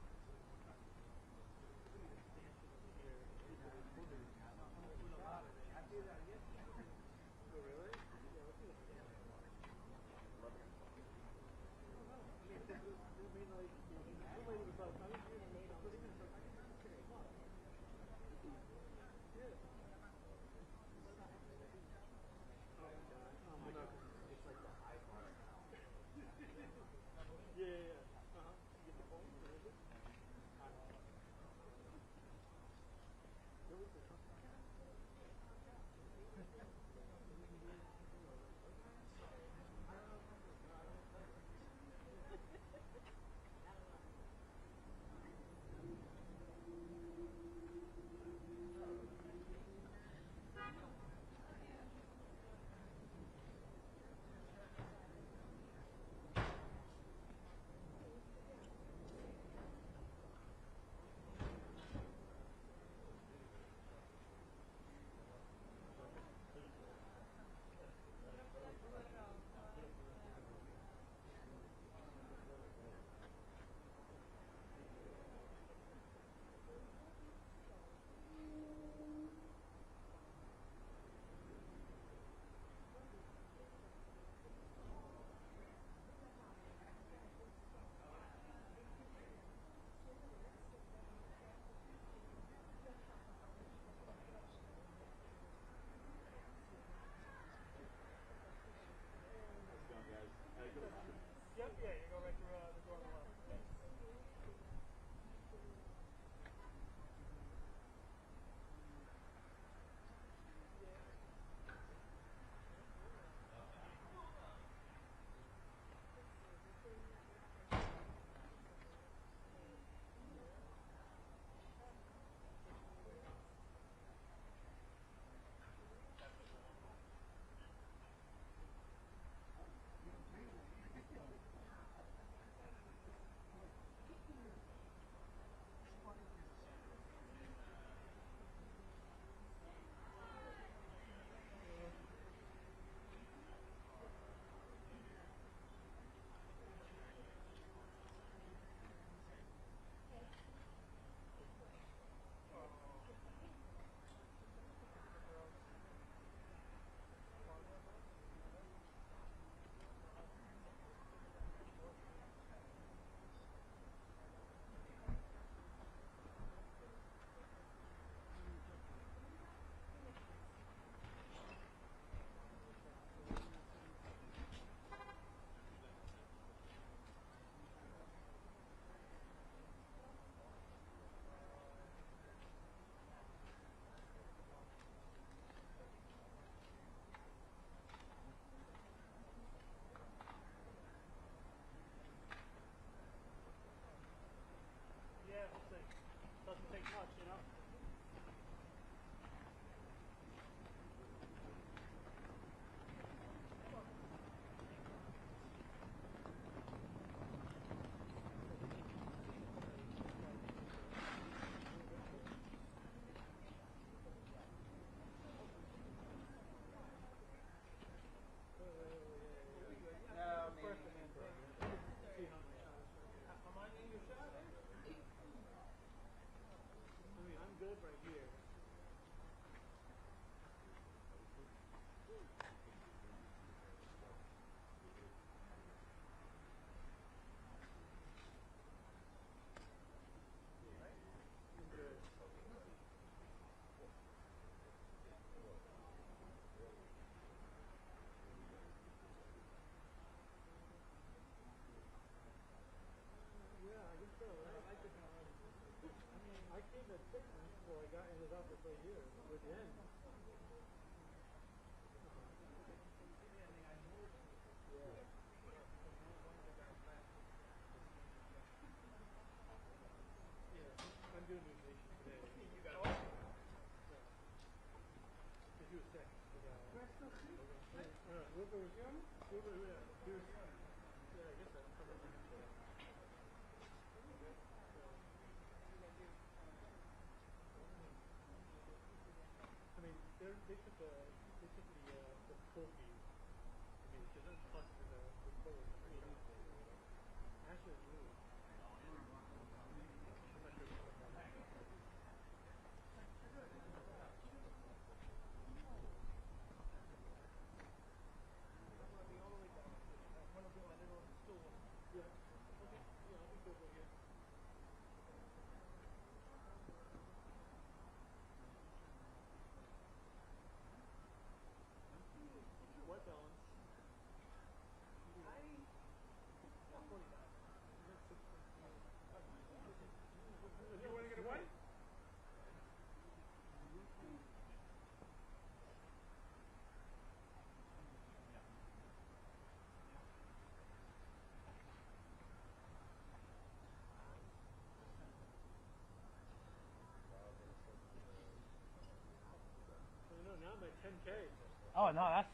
Oh no, that's.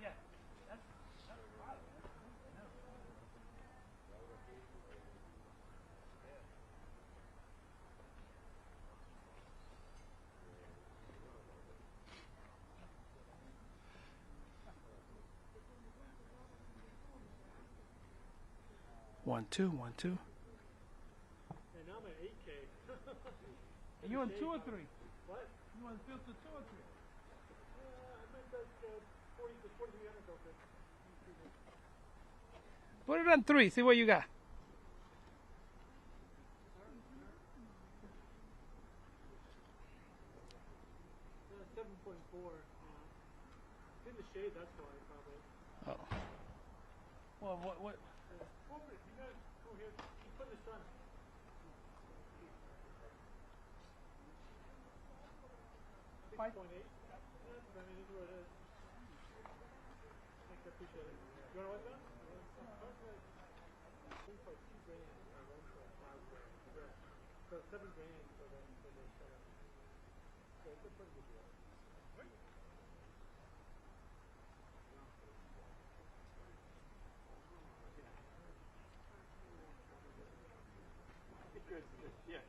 Yeah, that's. One, two, 1, 2. And now I'm at 8K. You on 2 or 3? What? You want filter 2 or 3? I meant that 40 to 4300 filter. Put it on 3. See what you got. Yeah, 7.4. It's in the shade, that's why, probably. Oh. Well, what? You guys go here. You put in the sun. 6.8. Yeah, I mean, this is what it is. Thanks, I appreciate it. You want to wipe that? It's like $2 grand or one for $5 grand. So $7 grand for the setup. So it's a pretty good deal. Good. Yeah.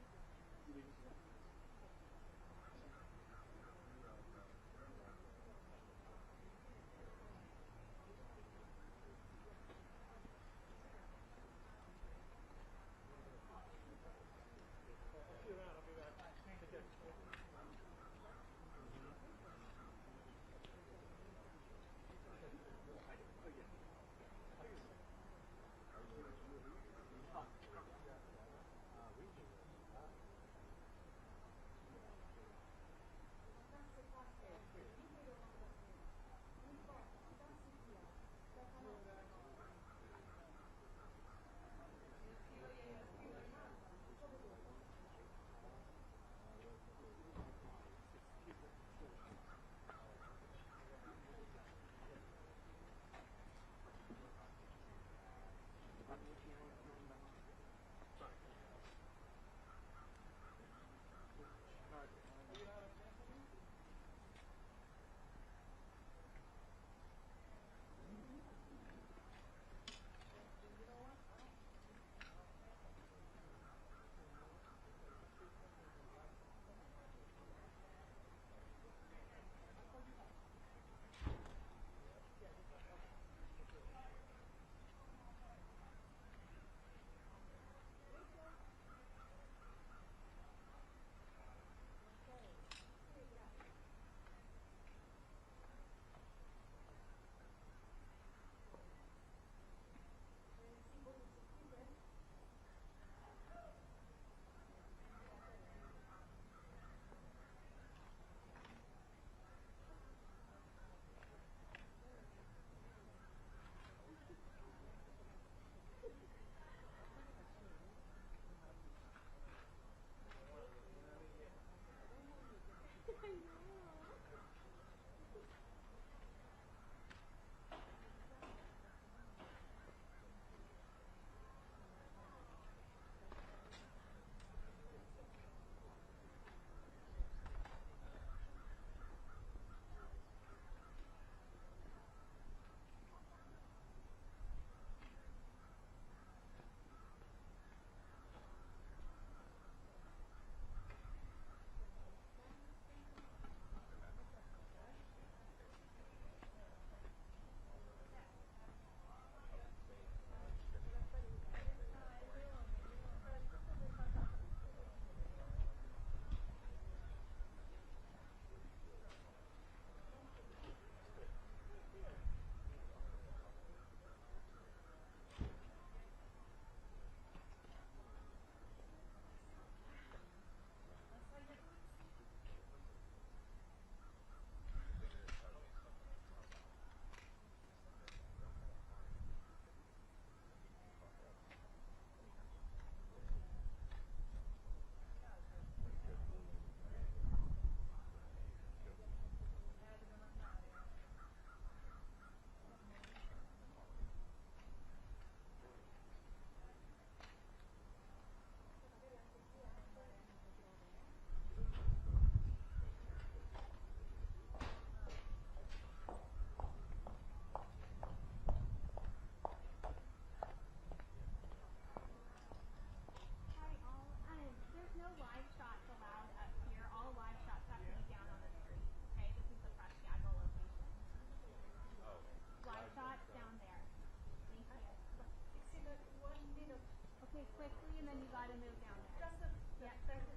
Okay, quickly, and then you gotta move down there. Yeah.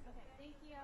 Okay, thank you.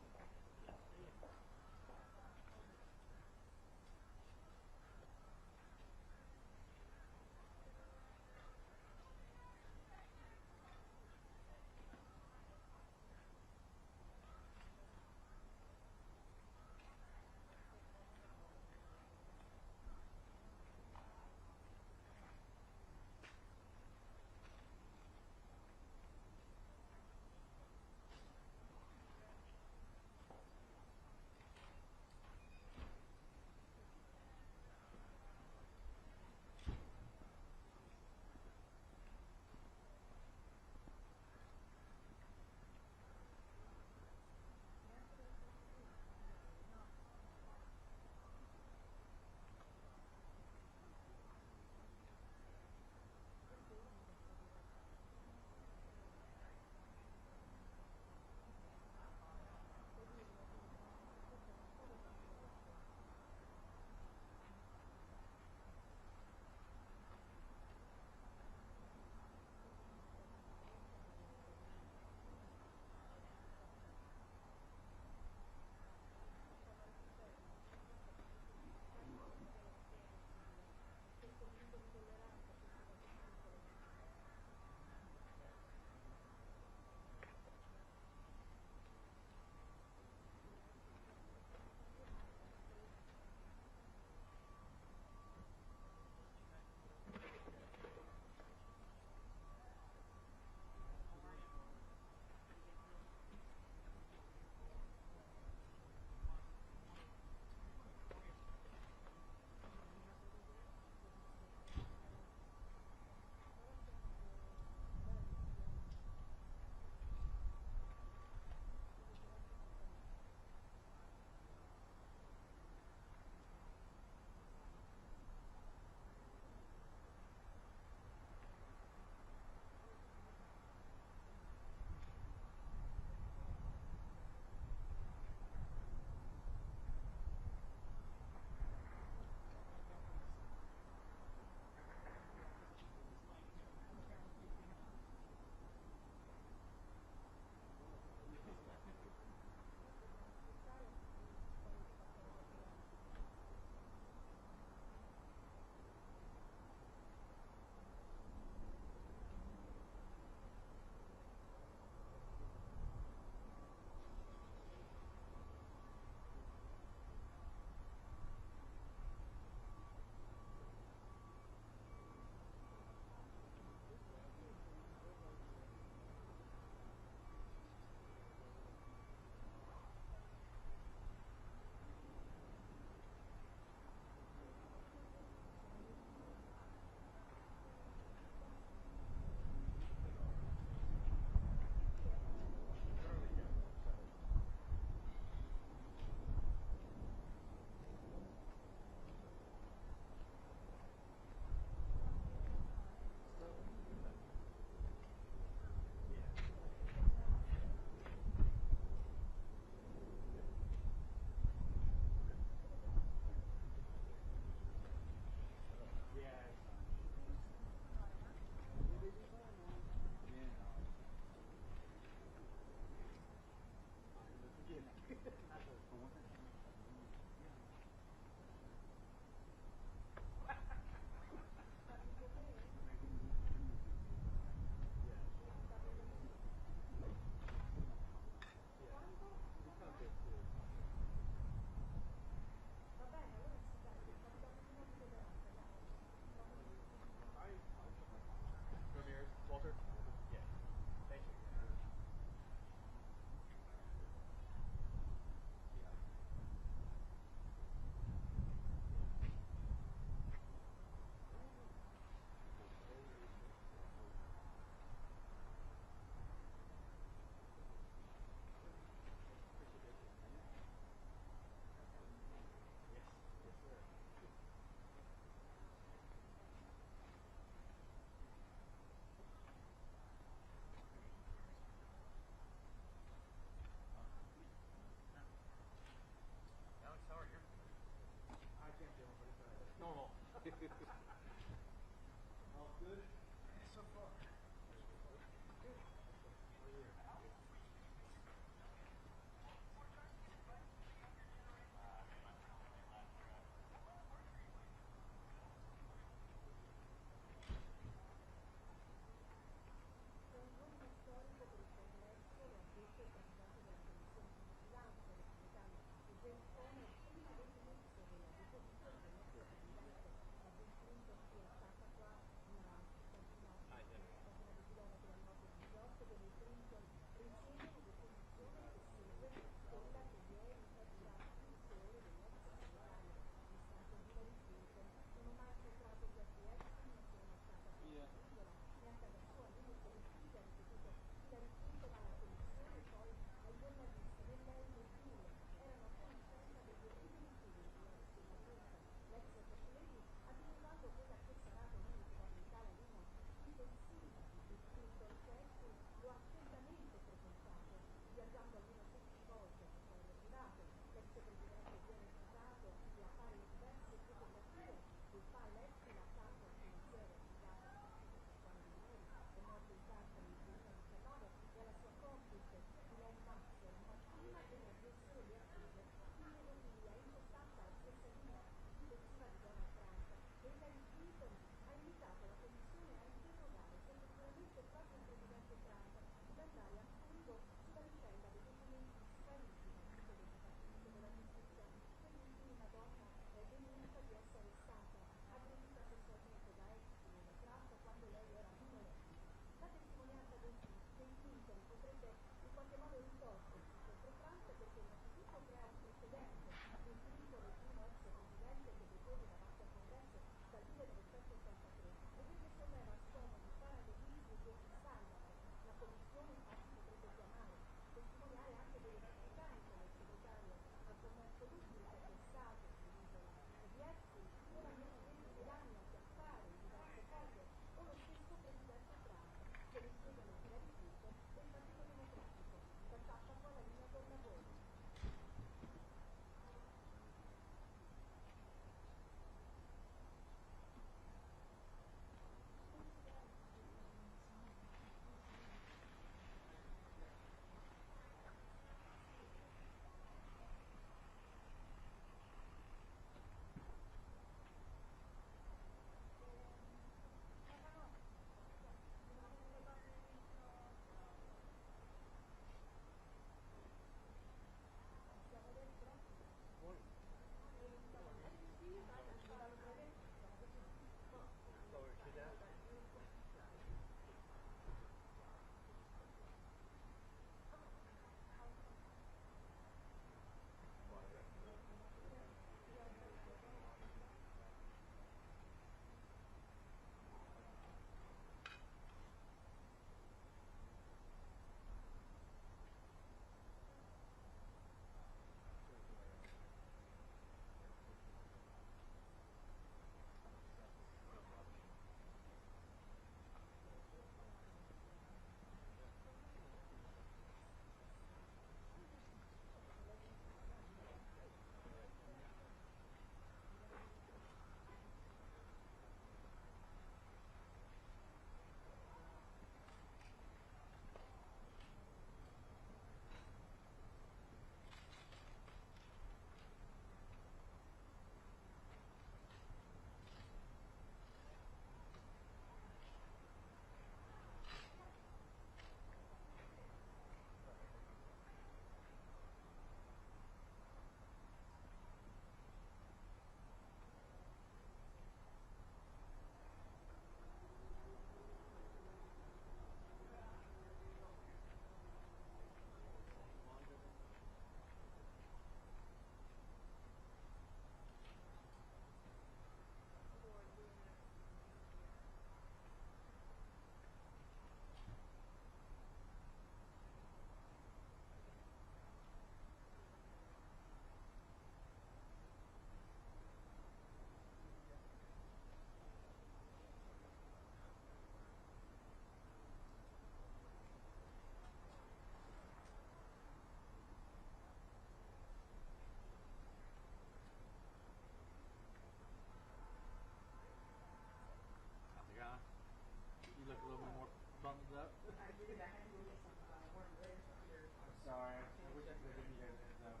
sorry. I wish I could have given you guys a heads up.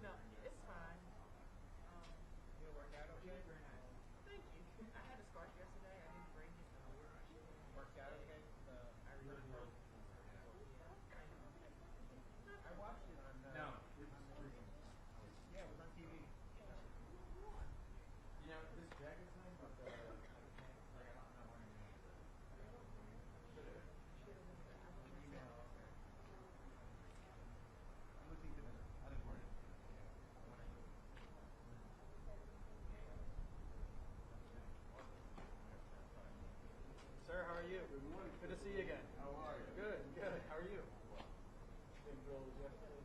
No, it's fine. Did it work out okay? Very nice. Thank you. I had a scarf yesterday. I didn't bring it. Worked out okay? I really did. I watched it on. No. Yeah, it was on TV. You know, this jacket's nice, but like I'm not wearing it. Email. I'm looking for the other part. Sir, how are you? Good morning. Good to see you again. How are you? Good, good. How are you? Same girl as yesterday.